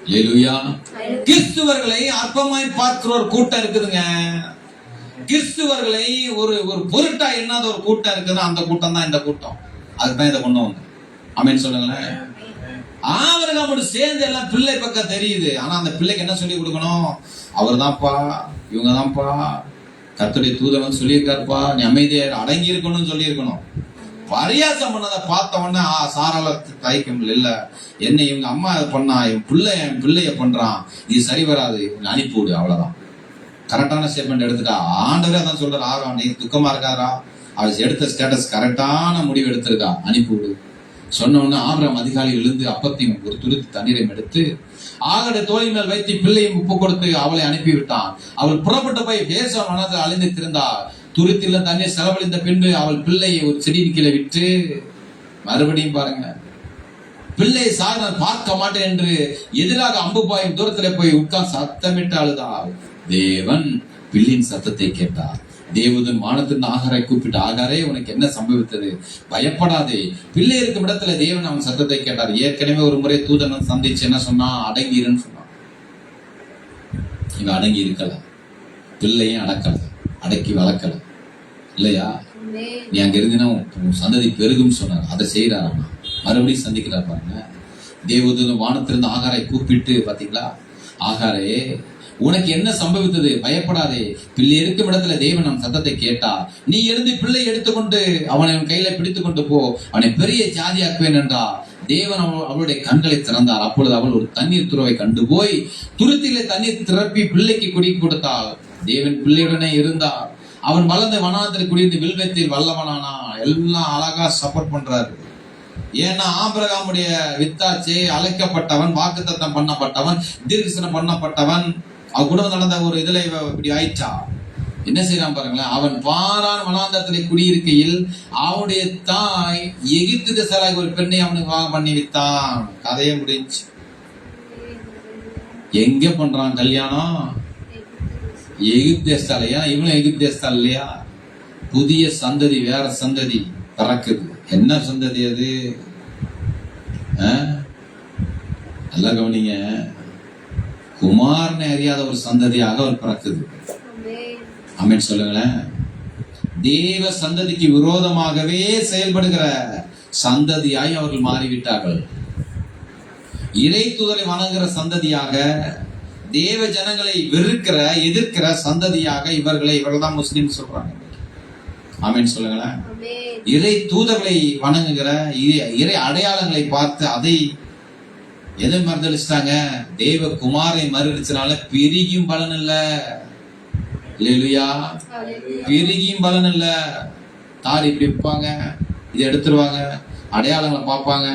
அல்லேலூயா. கிறிஸ்துவர்களை அற்பமாய் பார்க்கிற ஒரு கூட்டம் இருக்குதுங்க. கிறிஸ்துவர்களை ஒரு பொருட்டா என்னாத ஒரு கூட்டம் இருக்குதுன்னா அந்த கூட்டம் தான் இந்த கூட்டம். அதுதான் இதை கொண்டு வந்து. ஆமென் சொல்லுங்களேன். ஆபிரகாமோடு சேர்ந்து எல்லாம் பிள்ளை பக்கம் தெரியுது. ஆனா அந்த பிள்ளைக்கு என்ன சொல்லி கொடுக்கணும்? அவர் தான்ப்பா, இவங்க தான்ப்பா, கர்த்தருடைய தூதன் சொல்லியிருக்காருப்பா, நீ அமைதியா அடங்கி இருக்கணும்னு சொல்லி இருக்கணும். பரியாசம் பண்ணதை பார்த்த உடனே சாரால தாய்க்கும் இல்ல, என்ன இவங்க அம்மா அதை பண்ணா, என் பிள்ளைய பண்றான், இது சரி வராது, அனுப்பிவிடு, அவ்வளவுதான். கரெக்டான ஸ்டேட்மெண்ட் எடுத்துட்டா. ஆண்டவரே அதான் சொல்றாரு, ஆகா நீ துக்கமா இருக்காரா, அவள் எடுத்த ஸ்டேட்டஸ் கரெக்டான முடிவு எடுத்திருக்கா, அனுப்பிவிடு. சொன்ன உடனே ஆபிரகாம் அதிகாலை எழுந்து அப்பத்தையும் ஒரு துருத்தி தண்ணீரையும் எடுத்து ஆகட தோழி மேல் வைத்து பிள்ளையும் உப்பு கொடுத்து அவளை அனுப்பிவிட்டான். அவள் புறப்பட்டு போய் தேசம் மனதில் அழிந்து திருந்தாள். துருத்தில தண்ணீர் செலவழிந்த பின்பு அவள் பிள்ளையை ஒரு செடியின் கீழே விட்டு, மறுபடியும் பாருங்க, பிள்ளையை சாக பார்க்க மாட்டேன் என்று எதிராக அம்பு பாயும் தூரத்துல போய் உட்கார்ந்து சத்தமிட்டு அழுதாள். தேவன் பிள்ளையின் சத்தத்தை கேட்டார். தேவதன் வானத்தின் ஆகாரை கூப்பிட்டு, ஆகாரே உனக்கு என்ன சம்பவித்தது, பயப்படாதே. பிள்ளை இருக்கும் இடத்துல தேவன் அவன் சத்தத்தை கேட்டார். ஏற்கனவே ஒரு முறை தூதன் சந்திச்சு என்ன சொன்னா, அடங்கிருன்னு சொன்னான். இவன் அடங்கி இருக்கல, பிள்ளையும் அடக்கல, அடக்கி வளர்க்கல இல்லையா. நீ அங்க இருந்தீங்கன்னா உன் சந்ததி பெருகும் சொன்னார். அதை செய்யறாரு. மறுபடியும் சந்திக்கிறார் பாருங்க. தேவதூதன் வானத்திலிருந்து ஆகாரை கூப்பிட்டு, பாத்தீங்களா, ஆகாரே உனக்கு என்ன சம்பவித்தது, பயப்படாதே. பிள்ளை இருக்கும் இடத்துல தேவன் நம் சத்தத்தை கேட்டா, நீ எழுந்து பிள்ளை எடுத்துக்கொண்டு அவனை கையில பிடித்துக் கொண்டு போ, அவனை பெரிய ஜாதியாக்குவேன் என்றா. தேவன் அவளுடைய கண்களை திறந்தார். அப்பொழுது அவள் ஒரு தண்ணீர் துறவை கண்டு போய் துருத்திலே தண்ணீர் திறப்பி பிள்ளைக்கு குடி கொடுத்தாள். தேவன் பிள்ளையுடனே இருந்தார். அவன் வளர்ந்த வனாந்திரத்தில் குடியிருந்து வில்வத்தில் வல்லவனானா. எல்லாம் அழகா சப்போர்ட் பண்றாரு. ஏன்னா ஆபிரகாமுடைய வித்தாச்சே, அழைக்கப்பட்டவன், வாக்குத்தத்தம் பண்ணப்பட்டவன், தீர்க்கதரிசனம் பண்ணப்பட்டவன். அவன் கூட நடந்த ஒரு இதுல இப்படி ஆயிடுச்சா. என்ன செய்யறான் பாருங்களேன். அவன் பாரான் வனாந்தரத்திலே குடியிருக்கையில் அவனுடைய தாய் எகிப்து தேசராக ஒரு பெண்ணை அவனுக்கு விவாகம் பண்ணி வித்தான். கதையே முடிஞ்சு. எங்க பண்றான் கல்யாணம்? எகிப்து தேசத்தால. ஏன்னா இவனும் எகிப்து தேசத்தால் இல்லையா. புதிய சந்ததி, வேற சந்ததி பிறக்குது. என்ன சந்ததி அது? நல்லா கவனிங்க. குமாரனை அறியாத ஒரு சந்ததியாக அவர் பிறக்குது. ஆமென் சொல்லுங்களேன். தேவ சந்ததிக்கு விரோதமாகவே செயல்படுகிற சந்ததியாய் அவர்கள் மாறிவிட்டார்கள். இறை தூதரை வணங்குகிற சந்ததியாக, தேவ ஜனங்களை வெறுக்கிற எதிர்க்கிற சந்ததியாக இவர்கள் தான் முஸ்லிம் சொல்றாங்க. ஆமென் சொல்லுங்களேன். இறை தூதர்களை வணங்குகிற, இறை அடையாளங்களை பார்த்து அதை எதை மறுதளிச்சிட்டாங்க? தேவ குமாரை மறுதளிச்சனால பெருகியும் பலன் இல்ல. அல்லேலூயா. பெருகியும் பலன் இல்ல. தாடி இப்படி வைப்பாங்க, இதை எடுத்துருவாங்க, அடையாளங்களை பார்ப்பாங்க,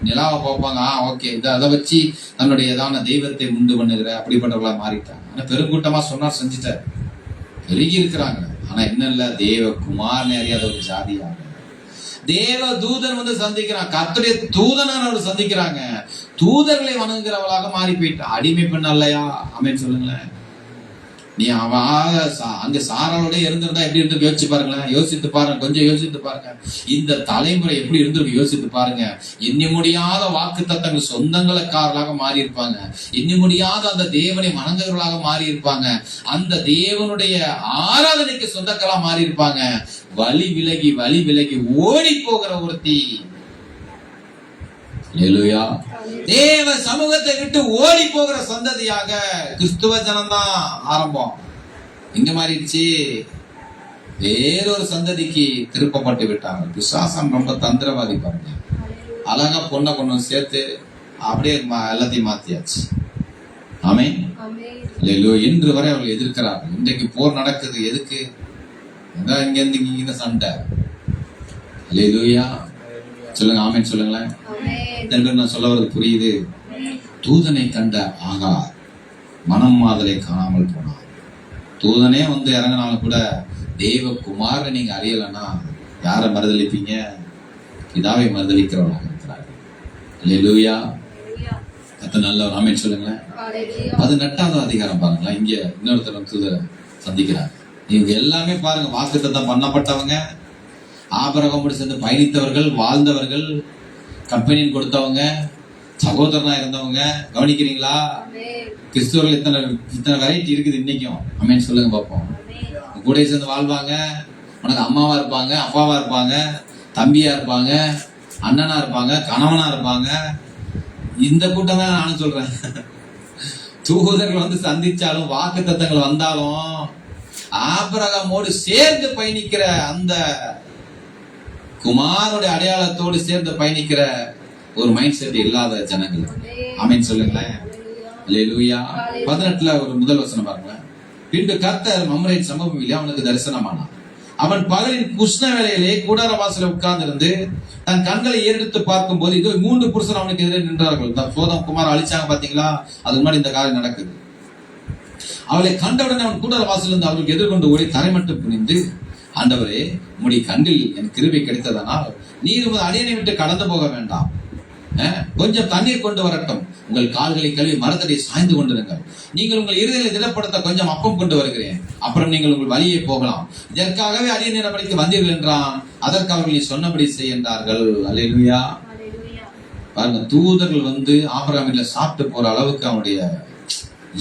நிலாவை பார்ப்பாங்க. ஓகே, அதை வச்சு தன்னுடைய ஏதான தெய்வத்தை உண்டு பண்ணுகிற அப்படிப்பட்டவர்களா மாறிட்டாங்க. ஆனா பெருங்கூட்டமா சொன்னா செஞ்சுட்டாரு. பெருகி இருக்கிறாங்க. ஆனா என்ன இல்ல, தேவ குமாரனை அறியாத ஒரு ஜாதியாக. தேவ தூதன் வந்து சந்திக்கிறான், கர்த்தருடைய தூதனான சந்திக்கிறாங்க. தூதர்களை வணங்குகிறவளாக மாறி போயிட்டா. அடிமை பெண் அல்லையா? ஆமென் சொல்லுங்களேன். நீ அங்க சாராளோட இருந்திருந்தா எப்படி இருந்து யோசிச்சு பாருங்களேன். யோசித்து பாருங்க, கொஞ்சம் யோசித்து பாருங்க. இந்த தலைமுறை எப்படி இருந்திருக்கு யோசித்து பாருங்க. எண்ணி முடியாத வாக்கு தத்தங்கள் சொந்தங்களுக்காரர்களாக மாறி இருப்பாங்க. எண்ணி முடியாத அந்த தேவனை வணங்குகிறவர்களாக மாறி இருப்பாங்க. அந்த தேவனுடைய ஆராதனைக்கு சொந்தங்களா மாறி இருப்பாங்க. வழி விலகி ஓடி போகிற ஒருத்தி. அல்லேலூயா. தேவ சமூகத்தை விட்டு ஓடி போகிற சந்ததியாக கிறிஸ்துவ ஜனம்தான் ஆரம்பம். எங்க மாறிடுச்சு? வேறொரு சந்ததிக்கு திருப்பப்பட்டு விட்டாங்க. பிசாசம் ரொம்ப தந்திரவாதி பாருங்க. அழகா பொண்ணை கொண்டு சேர்த்து அப்படியே எல்லாத்தையும் மாத்தியாச்சு. ஆமென். அல்லேலூயா. இன்று வரை அவர்கள் எதிர்க்கிறார்கள். இன்றைக்கு போர் நடக்குது. எதுக்கு? இங்க இருந்து இங்க சண்டை. அல்லேலூயா சொல்லுங்க. ஆமென் சொல்லுங்களேன். நான் சொல்ல வரது புரியுது. தூதனை கண்ட ஆகார் மனம் மாதலை காணாமல் போனார். தூதனே வந்து இறங்கினாலும் கூட தேவ குமாரை நீங்க அறியலன்னா யாரை மறுதளிப்பீங்க? பிதாவை மறுதளிக்கிறவர்களாக இருக்கிறார்கள். அல்லேலூயா. கர்த்தர் நல்லவர். ஆமென் சொல்லுங்களேன். 18வது அதிகாரம் பாருங்களேன். இங்க இன்னொருத்தர் தூதரை சந்திக்கிறாங்க. நீங்க எல்லாமே பாருங்க, வாக்குத்தத்தம் பண்ணப்பட்டவங்க, ஆபிரகாமோடு சேர்ந்து பயணித்தவர்கள், வாழ்ந்தவர்கள், கம்பெனின்னு கொடுத்தவங்க, சகோதரனா இருந்தவங்க. கவனிக்கிறீங்களா? கிறிஸ்துவர்கள் இத்தனை வெரைட்டி இருக்குது இன்னைக்கும். ஆமென் சொல்லுங்க பார்ப்போம். கூட சேர்ந்து வாழ்வாங்க. உனக்கு அம்மாவா இருப்பாங்க, அப்பாவா இருப்பாங்க, தம்பியா இருப்பாங்க, அண்ணனா இருப்பாங்க, கணவனா இருப்பாங்க. இந்த கூட்டம் தான் நானும் சொல்றேன். தூதர்கள் வந்து சந்திச்சாலும், வாக்கு தத்தங்கள் வந்தாலும், ஆபிரகாமோடு சேர்ந்து பயணிக்கிற அந்த குமாரனுடைய அடையாளத்தோடு சேர்ந்து பயணிக்கிற ஒரு மைண்ட் செட் இல்லாத ஜனங்கள். ஆமென் சொல்லுங்களேன். அல்லேலூயா. 18ல ஒரு முதல் வசனம் பாருங்களேன். பின்பு கர்த்தர் மம்ரேயின் சம்பவமில்லை அவனுக்கு தரிசனமானார். அவன் பகலின் குஷ்ண வேளையிலே கூடார வாசல உட்கார்ந்து இருந்து தன் கண்களை ஏறெடுத்து பார்க்கும் போது இதோ 3 புருஷர் அவனுக்கு எதிரே நின்றார்கள். சோதம் குமார் அழிச்சாங்க பாத்தீங்களா? அது முன்னாடி இந்த காரியம் நடக்குது. அவளை கண்டவுடனே அவன் கூடார வாசல் இருந்து அவருக்கு எதிர்கொண்டு ஓடி தரை மட்டும் குனிந்து, ஆண்டவரே, உம்முடைய கண்ணில் என் கிருபை கிடைத்ததனால் நீர் உமது அடியனை விட்டு கடந்து போக வேண்டாம். கொஞ்சம் தண்ணீர் கொண்டு வரட்டும். உங்கள் கால்களை கழுவி மரத்தடி சாய்ந்து கொண்டிருங்கள். நீங்கள் உங்கள் இருதயத்தை திடப்படுத்த கொஞ்சம் அப்பம் கொண்டு வருகிறேன். அப்புறம் நீங்கள் உங்கள் வழியே போகலாம். இதற்காகவே அடியனை நடவடிக்கை வந்தீர்கள் என்றான். அதற்கு அவர்கள் சொன்னபடி செய்கின்றார்கள். அல்லேலூயா. பாருங்க, தூதர்கள் வந்து ஆபிரகாமில் சாப்பிட்டு போற அளவுக்கு அவனுடைய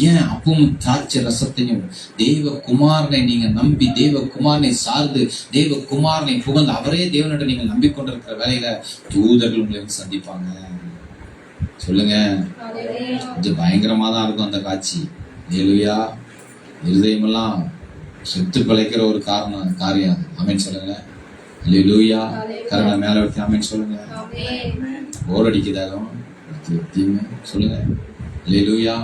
ஏன் அப்பவும் திராட்சை ரசத்தையும் தேவ குமாரனை நீங்க நம்பி, தேவ குமாரனை சார்ந்து, தேவ குமாரனை புகழ்ந்து அவரே தேவனிடம் நீங்கள் நம்பிக்கொண்டிருக்கிற வேலையில தூதர்கள் உங்களை சந்திப்பாங்க. சொல்லுங்க. கொஞ்சம் பயங்கரமா தான் இருக்கும் அந்த காட்சி. அல்லேலூயா. இருதயமெல்லாம் சுத்து பிழைக்கிற ஒரு காரியம். ஆமென் சொல்லுங்க. அல்லேலூயா. கரங்களை மேல வச்சு ஆமென் சொல்லுங்க. போர் அடிக்குதாகும் சொல்லுங்க. அல்லேலூயா.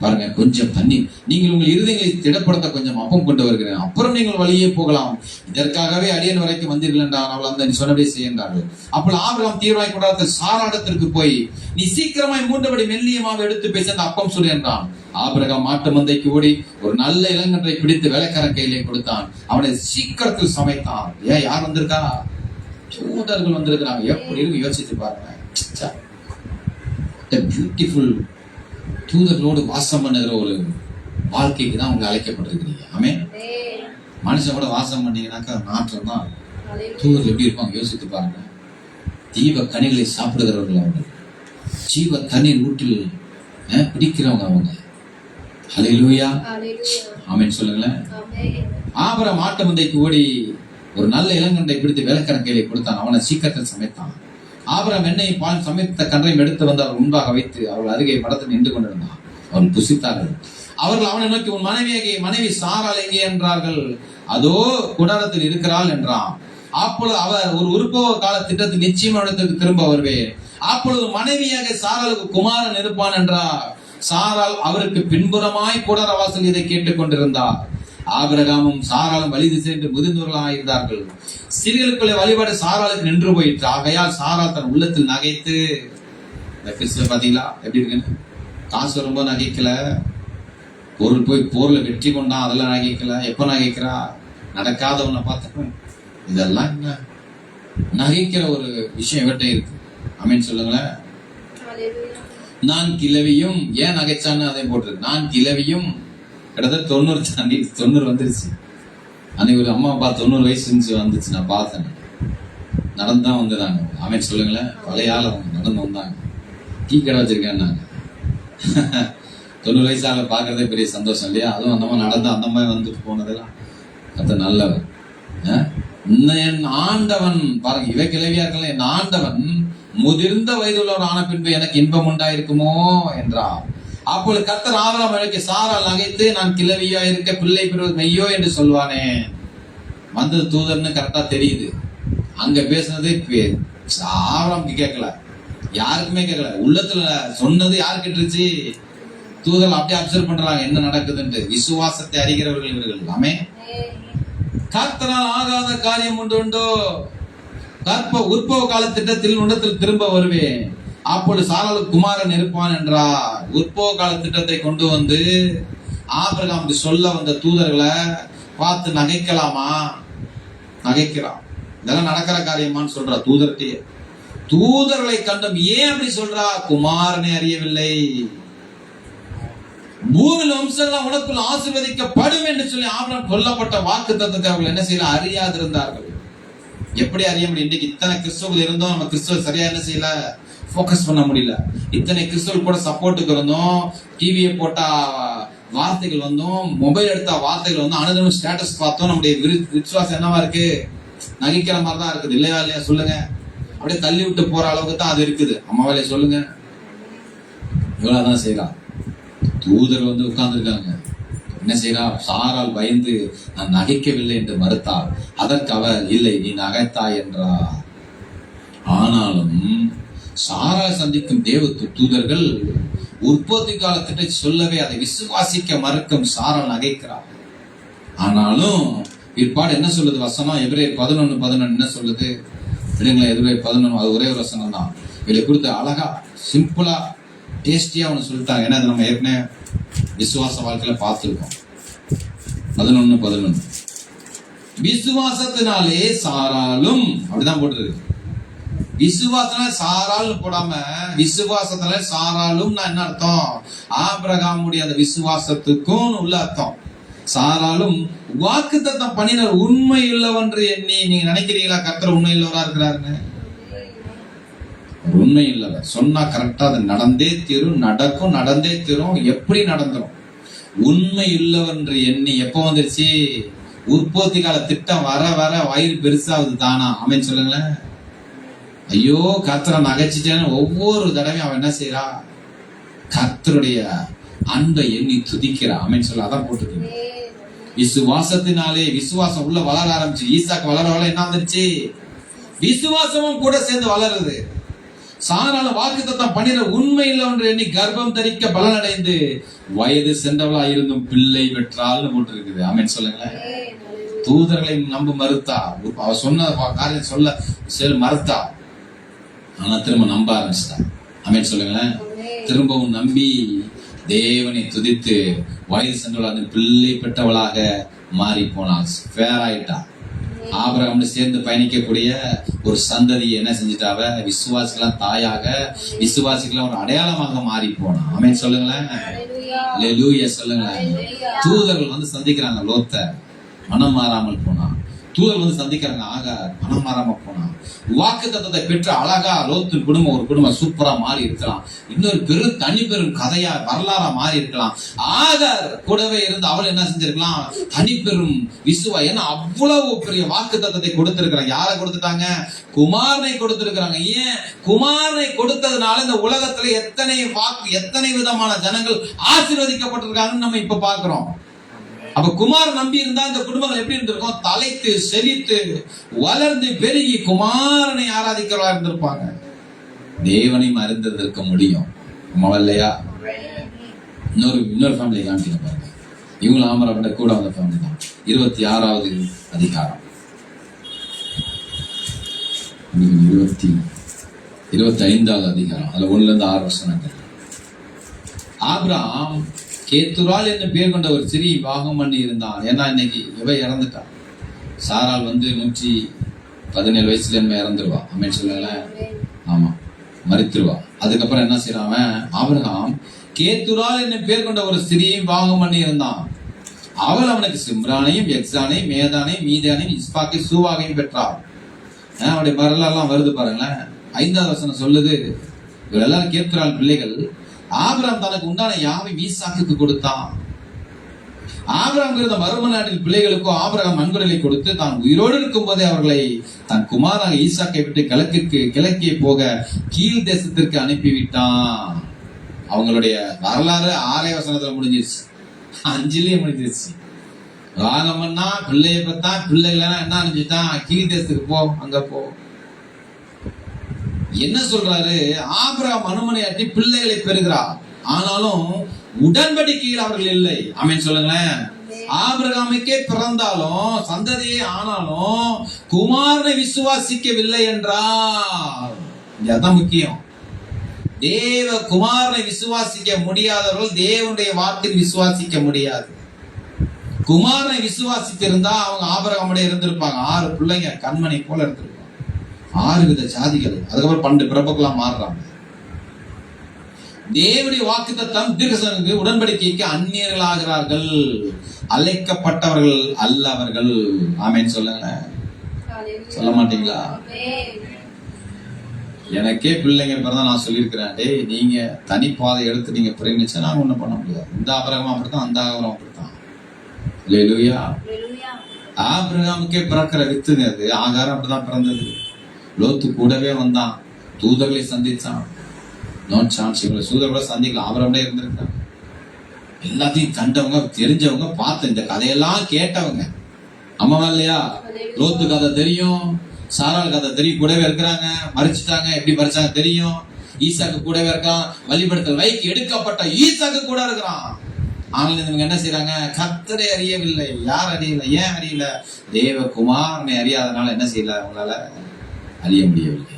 பாருங்க, கொஞ்சம் தண்ணி, நீங்கள் உங்கள் இருதயங்களை திடப்படுத்த கொஞ்சம் அப்பம் கொண்டு வருகிறேன், அப்புறம் நீங்கள் வழியே போகலாம், இதற்காகவே அடியன் வரைக்கும் வந்தீர்கள் என்றான். அவள் அந்த சொன்னபடி செய்கின்றார்கள். அப்போ ஆபிரகாம் தீவிரமாய் கொண்டாட சாராடத்திற்கு போய், நீ சீக்கிரமாய் 3 படி மெல்லிய மாவு எடுத்து பேசி அந்த அப்பம் சொல்லி என்றான். ஆபிரகாம் மாட்டு மந்தைக்கு ஓடி ஒரு நல்ல இளங்கன்றை பிடித்து வேலைக்காரன் கையிலே கொடுத்தான். அவனை சீக்கிரத்தில் சமைத்தான். ஏன், யார் வந்திருக்கா? தூதர்கள் வந்திருக்கிறாங்க. எப்படி இருக்கு யோசிச்சு பாருங்க. பியூட்டிஃபுல் தூதர்களோடு வாசம் பண்ணுகிற ஒரு வாழ்க்கைக்கு தான் அவங்க அழைக்கப்பட்டிருக்கிறீங்க. ஆமென். மனுஷன் கூட வாசம் பண்ணீங்கன்னாக்கா நாற்றம் தான். தூதர்கள் எப்படி இருப்பாங்க யோசித்து பாருங்க. தீப கனிகளை சாப்பிடுகிறவர்கள் அவங்க, ஜீவ தண்ணீர் ஊற்றில் பிடிக்கிறவங்க அவங்க. ஹல்லேலூயா, ஆமென் சொல்லுங்களேன். ஆபிரகாம் மாட்டு மந்தைக்கு ஓடி ஒரு நல்ல இளங்கன்றை பிடித்து வேலைக்காரன் கையிலே கொடுத்தான். அவனை சீக்கிரத்தில் சமைத்தான். ஆபிரகாம் எண்ணெயை பால் சமைத்த கன்றையும் எடுத்து வந்து அவர் முன்பாக வைத்து அவர்கள் அருகே மடத்தில் நின்று கொண்டிருந்தான். அவன் புசித்தார்கள். அவர்கள் அவனை நோக்கி, உன் மனைவி சாராள் எங்கே என்றார்கள். அதோ குடாரத்தில் இருக்கிறாள் என்றான். அப்பொழுது அவர், ஒரு உற்பவ கால திட்டத்தில் நிச்சயமான இடத்திற்கு திரும்ப வருவேன், அப்பொழுது மனைவியாக சாராளுக்கு குமாரன் இருப்பான் என்றார். சாராள் அவருக்கு பின்புறமாய் கூடார வாசல் இதை கேட்டுக் கொண்டிருந்தார். ஆபிரகாமும் சாராளும் வழி திசை என்று முதிர்ந்தவர்களாக இருந்தார்கள். சிறியலுக்குள்ளே வழிபாடு சாராளுக்கு நின்று போயிற்று. ஆகையால் சாராள் தன் உள்ளத்தில் நகைத்து, இந்த கிறிஸ்துவ பாத்தீங்களா எப்படி இருக்குன்னு, காசு ரொம்ப நகைக்கல, பொருள் போய் போர்ல வெற்றி கொண்டான், அதெல்லாம் நகைக்கல. எப்ப நகைக்கிறா? நடக்காதவனை பார்த்துப்பேன். இதெல்லாம் என்ன நகைக்கிற ஒரு விஷயம் இவர்கிட்ட இருக்கு. ஆமென் சொல்லுங்களேன். நான் கிழவியும், ஏன் நகைச்சான்னு அதை போட்டிருக்கு. நான் கிழவியும், கிட்டத்தட்ட 90 தாண்டி 90 வந்துருச்சு. அன்னைக்கு ஒரு அம்மா அப்பா 90 வயசு வந்துச்சு, நான் பார்த்தேன். நடந்துதான் வந்துதாங்க. ஆமென் சொல்லுங்களேன். பழைய ஆள் அவங்க நடந்து வந்தாங்க. டீ கடை வச்சிருக்கேன் நாங்க. 90 வயசு ஆளை பார்க்கறதே பெரிய சந்தோஷம் இல்லையா? அதுவும் அந்த மாதிரி நடந்து அந்த மாதிரி வந்துட்டு போனதெல்லாம் கத்த நல்லவன். என் ஆண்டவன் பாருங்க, இவ கிழவியா இருக்கல, என் ஆண்டவன் முதிர்ந்த வயதுள்ளவர் ஆன பின்பு எனக்கு இன்பம் உண்டாயிருக்குமோ என்றார். அப்பொழுது கர்த்தர் ஆபிரகாம் நோக்கி, சாராள் நகைத்து, நான் கிழவியா இருக்க பிள்ளை பெறுவது மெய்யோ என்று சொல்வானே. வந்தது தூதர்னு கரெக்டா தெரியுது. அங்க பேசுனது ஆபிரகாமுக்கு கேட்கல, யாருக்குமே கேட்கல. உள்ளத்துல சொன்னது யாரு கேட்டுருச்சு? தூதர்கள் அப்படியே அப்சர்வ் பண்றாங்க என்ன நடக்குதுன்னு. விசுவாசத்தை அறிகிறவர்கள் இவர்கள் எல்லாமே. கர்த்தரால் ஆகாத காரியம் உண்டோ? உற்பவ கால திட்டத்தில் உண்டத்தில் திரும்ப வருவேன், அப்பொழுது சாராளுக்கு குமாரன் இருப்பான் என்றார். உற்பவ கால திட்டத்தை கொண்டு வந்து ஆபிரகாமுக்கு சொல்ல வந்த தூதர்களை பார்த்து நகைக்கலாமா? நகைக்கிறான். இதெல்லாம் நடக்கிற காரியமான்னு சொல்றா தூதர்கிட்டயே. தூதர்களை கண்டும் ஏன் அப்படி சொல்றா? குமாரனை அறியவில்லை, பூமியில் வம்சங்கள் உனக்குள் ஆசீர்வதிக்கப்படும் என்று சொல்லி ஆபிரகாம் கொல்லப்பட்ட வாக்கு தத்தத்தை அவர்கள் என்ன செய்யல? அறியாதிருந்தார்கள். எப்படி அறிய முடியும்? இன்றைக்கு இத்தனை கிறிஸ்துவர்கள் இருந்தோம், நம்ம கிறிஸ்துவ சரியா என்ன செய்யல? போக்கஸ் பண்ண முடியல. இத்தனை கிறிஸ்துவர்கள் கூட சப்போர்ட்டுக்கு இருந்தோம், டிவியை போட்டா வார்த்தைகள் வந்தோம், மொபைல் எடுத்தா வார்த்தைகள் வந்து அனுதினம் ஸ்டேட்டஸ் பார்த்தோம். நம்முடைய விசுவாசம் என்னவா இருக்கு? நகைக்கிற மாதிரி தான் இருக்குது. இல்லையா இல்லையா சொல்லுங்க. அப்படியே தள்ளி விட்டு போற அளவுக்கு தான் அது இருக்குது. அம்மாவிலே சொல்லுங்க. இவ்வளவுதான் செய்யலாம். தூதர் வந்து உட்கார்ந்து இருக்காங்க. என்ன செய்யறா? சாரால் பயந்து நான் நகைக்கவில்லை என்று மறுத்தாள். அதற்கு அவர், இல்லை நீ நகைத்தாய் என்றார். ஆனாலும் சாரால் சந்திக்கும் தேவ தூதர்கள் உற்பத்தி காலத்திட்ட சொல்லவே அதை விசுவாசிக்க மறுக்கும் சாரால் நகைக்கிறார். ஆனாலும் பிற்பாடு என்ன சொல்லுது வசனம்? எபிரேயர் 11:11 என்ன சொல்லுது? எபிரேயர் 11 அது ஒரே ஒரு வசனம் தான். இதை குறித்து அழகா சிம்பிளா டேஸ்டியா ஒன்று சொல்லிட்டாங்க. ஏன்னா நம்ம ஏற்கனவே விசுவாச வாழ்க்கையில பார்த்துருக்கோம். 11:11 விசுவாசத்தினாலே சாராலும், அப்படிதான் போட்டுருக்கு. விசுவாசத்தினால சாரால் போடாம விசுவாசத்தினால சாராலும் என்ன அர்த்தம்? ஆபிரகாமுடைய அந்த விசுவாசத்துக்கும் உள்ள அர்த்தம். சாராலும் வாக்குத்தத்தம் பண்ணினர் உண்மை இல்லவென்று எண்ணி. நீங்க நினைக்கிறீங்களா கர்த்தர் உண்மை இல்லவரா இருக்கிறாருன்னு? உண்மை இல்லவர் சொன்னா கரெக்டா அது நடந்தே தீரும், நடக்கும், நடந்தே தீரும். எப்படி நடந்துரும்? உண்மை இல்லவென்று எண்ணி. எப்ப வந்துருச்சு? உற்பத்தி கால திட்டம் வர வர வயிறு பெருசாகுது தானா? அவன் சொல்லுங்களேன். ஐயோ கர்த்தரை நகைச்சிட்டேன்னு ஒவ்வொரு தடவையும் அவன் என்ன செய்யறா? கர்த்தருடைய அன்பை எண்ணி துதிக்கிறா. அவன் சொல்ல அதான் போட்டுருக்கு. விசுவாசத்தினாலே விசுவாசம் உள்ள வளர ஆரம்பிச்சு. ஈசாக்கு வளர வளர என்ன வந்துருச்சு? விசுவாசமும் கூட சேர்ந்து வளருது. சாரால வாக்குத்தத்தம் பண்ணின உண்மையில் ஒன்று எண்ணி கர்ப்பம் தரிக்க பலனடைந்து வயது சென்றவளா இருந்தும் பிள்ளை பெற்றால்னு போட்டு இருக்குது. ஆமென் சொல்லுங்களேன். தூதர்களை நம்ப மறுத்தா, அவ சொன்ன காரியம் சொல்ல மறுத்தா, ஆனா திரும்ப நம்ப ஆரம்பிச்சிட்டா. ஆமென் சொல்லுங்களேன். திரும்பவும் நம்பி தேவனை துதித்து வயது சென்றவளா பிள்ளை பெற்றவளாக மாறி போனாள். ஃபேர் ஆயிட்டா. ஆபிரகாம் சேர்ந்து பயணிக்கக்கூடிய ஒரு சந்ததி என்ன செஞ்சிட்டாவ, விசுவாசிகளாம் தாயாக, விசுவாசிகளாம் ஒரு அடையாளமாக மாறி போனா. ஆமென் சொல்லுங்களேன். அல்லேலூயா சொல்லுங்களேன். தூதர்கள் வந்து சந்திக்கிறாங்க லோத்த, மனம் மாறாமல் போனா. தூதர்கள் வந்து சந்திக்கிறாங்க ஆகார், மனம் மாறாம போனா. வாக்குத்தத்தத்தை பெற்ற அழகா லோத்தின் குடும்பம் ஒரு குடும்பம் சூப்பரா மாறி இருக்கலாம். இன்னொரு தனி பெரும் கதையா வரலாறா மாறி இருக்கலாம். ஆகார் கூடவே இருந்து அவள் என்ன செஞ்சிருக்கலாம், தனி பெரும் விசுவா. ஏன்னா அவ்வளவு பெரிய வாக்குத்தத்தத்தை கொடுத்திருக்கிறாங்க. யாரை கொடுத்துட்டாங்க? குமாரனை கொடுத்திருக்கிறாங்க. ஏன் குமாரனை கொடுத்ததுனால இந்த உலகத்துல எத்தனை விதமான ஜனங்கள் ஆசீர்வதிக்கப்பட்டிருக்காங்கன்னு நம்ம இப்ப பாக்குறோம். அப்ப குமார் நம்பி இருந்தா இந்த குடும்பங்கள் எப்படி இருந்திருக்கும்? தலைத்து செழித்து வளர்ந்து பெருகி குமாரனை ஆராதிக்கிறவா இருந்திருப்பாங்க. தேவனை மறந்திருக்க முடியும் இல்லையா? இன்னொரு ஃபேமிலி காமிக்க பாருங்க. இவங்களும் ஆமரப்பட்ட கூட வந்த ஃபேமிலி தான். 26வது அதிகாரம் 25வது அதிகாரம், அதுல 1-6 வசனங்கள். ஆபிரகாம் கேத்துரால் என்ன பேர் கொண்ட ஒரு சிறிய பாகம் பண்ணி இருந்தான். ஏன்னா இன்னைக்கு இறந்துட்டான். சாரால் வந்து 117 வயசுல என்ன இறந்துருவா. ஆமென் சொல்லுங்களேன். ஆமா, மரித்துருவா. அதுக்கப்புறம் என்ன செய்யறான்? ஆபிரகாம் கேத்துரால் என்ன பேர் கொண்ட ஒரு சிறிய பாகம் பண்ணி இருந்தான். அவள் அவனுக்கு சிம்ரானையும் எக்ஸானையும் மேதானையும் மீதானையும் இஸ்பாக்கை சூவாகையும் பெற்றாள். அவனுடைய வரலாறுலாம் வருது பாருங்களேன். 5வது வசனம் சொல்லுது, இவர் எல்லாரும் கேத்துரால் பிள்ளைகள். ஆபிரகாம் தனக்கு உண்டான யாவை ஈசாக்குக்கு கொடுத்தான். ஆபிரகாம் இருந்த மறும நாட்டில் பிள்ளைகளுக்கோ ஆபிரகாம் நன்கொடை கொடுத்து தான் உயிரோடு இருக்கும் போதே அவர்களை தன் குமாராக ஈசாக்கை விட்டு கிழக்கே போக கீழ் தேசத்திற்கு அனுப்பிவிட்டான். அவங்களுடைய வரலாறு 6 வசனத்துல முடிஞ்சிருச்சு, 5லயே முடிஞ்சிருச்சு. ராகமன்னா பிள்ளைய பார்த்தா, பிள்ளைகளா என்ன அனுப்பிட்டான்? கீழ் தேசத்துக்கு போ, அங்க போ. என்ன சொல்றாரு? ஆபிரகாம் அனுமனையாட்டி பிள்ளைகளை பெறுகிறார், ஆனாலும் உடன்படிக்கையில் அவர்கள் இல்லை. ஆமென் சொல்லுங்களேன். ஆபிரகாமுக்கே பிறந்தாலும் சந்ததியே ஆனாலும் குமாரனை விசுவாசிக்கவில்லை என்றால், இதுதான் முக்கியம். தேவ குமாரனை விசுவாசிக்க முடியாதவர்கள் தேவனுடைய வார்த்தை விசுவாசிக்க முடியாது. குமாரனை விசுவாசித்திருந்தா அவங்க ஆபிரகாமுடைய இருந்திருப்பாங்க. 6 பிள்ளைங்க கண்மணி போல இருந்திருப்பாங்க. 6 வித ஜாதிகள். அதுக்கப்புறம் 12 பிரபுக்கெல்லாம் மாறுறாங்க. தேவனுடைய வாக்குத்தத்தம் தீர்க்கதரிசனத்துக்கு உடன்படிக்கைக்கு அந்நியர்கள் ஆகிறார்கள், அழைக்கப்பட்டவர்கள் அல்ல அவர்கள். ஆமென் சொல்லுங்க. சொல்ல மாட்டீங்களா? எனக்கே பிள்ளைங்க பிறந்தா நான் சொல்லியிருக்கிறேன், டேய் நீங்க தனிப்பாதை எடுத்து நீங்க பிரேமிச்சா நான் ஒண்ணும் பண்ண முடியாது. இந்த ஆபிரகாம் அப்படித்தான், அந்த ஆபிரகாம் அப்படித்தான். அல்லேலூயா. ஆபிரகாமுக்கே பிறக்கிற வித்துங்க அது. ஆகாரம் அப்படிதான் பிறந்தது. லோத்து கூடவே வந்தான், தூதர்களை சந்திச்சான். நோ சான்ஸ், இவங்களை தூதர்களை சந்திக்கலாம். அவரோட இருந்திருக்காங்க. எல்லாத்தையும் கண்டவங்க, தெரிஞ்சவங்க, பார்த்து இந்த கதையெல்லாம் கேட்டவங்க. அம்மாவா இல்லையா? லோத்து கதை தெரியும், சாரால் கதை தெரியும், கூடவே இருக்கிறாங்க. மறிச்சிட்டாங்க, எப்படி மறிச்சாங்க தெரியும். ஈசாக்கு கூடவே இருக்கான். வழிபடுத்தல் வைக்கு எடுக்கப்பட்ட ஈசாக்கு கூட இருக்கிறான். ஆனால் இவங்க என்ன செய்யறாங்க? கர்த்தரை அறியவில்லை. யார் அறியல? ஏன் அறியல? தேவகுமாரனை அறியாதனால என்ன செய்யல, அவங்களால அறிய முடியவில்லை.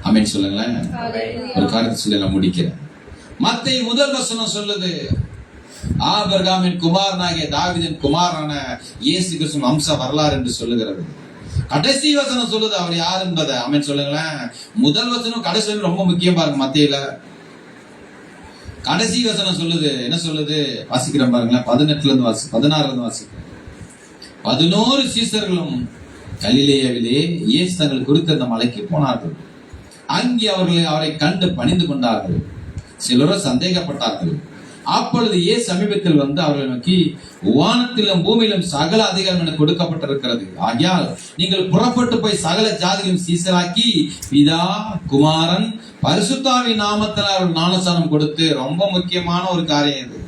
ஆமென் சொல்லுங்களேன். ஒரு காரியத்தை சொல்லி நான் முடிக்கிறேன். மத்தேயு 1 வசனம் சொல்லுது, ஆபிரகாமின் குமாரனாகிய தாவீதின் குமாரனான இயேசு கிறிஸ்துவின் வம்ச வரலாறு என்று சொல்லுகிறது. கடைசி வசனம் சொல்லுது அவர் யார் என்பதை. ஆமென் சொல்லுங்களேன். முதல் வசனம் கடைசி வசனம் ரொம்ப முக்கியம் பாருங்க. மத்தேயுல கடைசி வசனம் சொல்லுது, என்ன சொல்லுது? வாசிக்கிறேன் பாருங்களேன். 18ல இருந்து 16ல இருந்து வாசிக்கிறேன். 11 சீசர்களும் கலிலேயாவிலே இயேசு தங்கள் குறித்த மலைக்கு போனார்கள். அங்கே அவரை கண்டு பணிந்து கொண்டார்கள். சிலரோ சந்தேகப்பட்டார்கள். அப்பொழுது இயேசு சமீபத்தில் வந்து அவர்களை நோக்கி, வானத்திலும் பூமியிலும் சகல அதிகாரம் எனக்கு கொடுக்கப்பட்டிருக்கிறது. ஆகையால் நீங்கள் புறப்பட்டு போய் சகல ஜாதிகளும் சீசராக்கி பிதா குமாரன் பரிசுத்தாவின் நாமத்தில் அவர்கள் ஞானஸ்நானம் கொடுத்து, ரொம்ப முக்கியமான ஒரு காரியம் இது.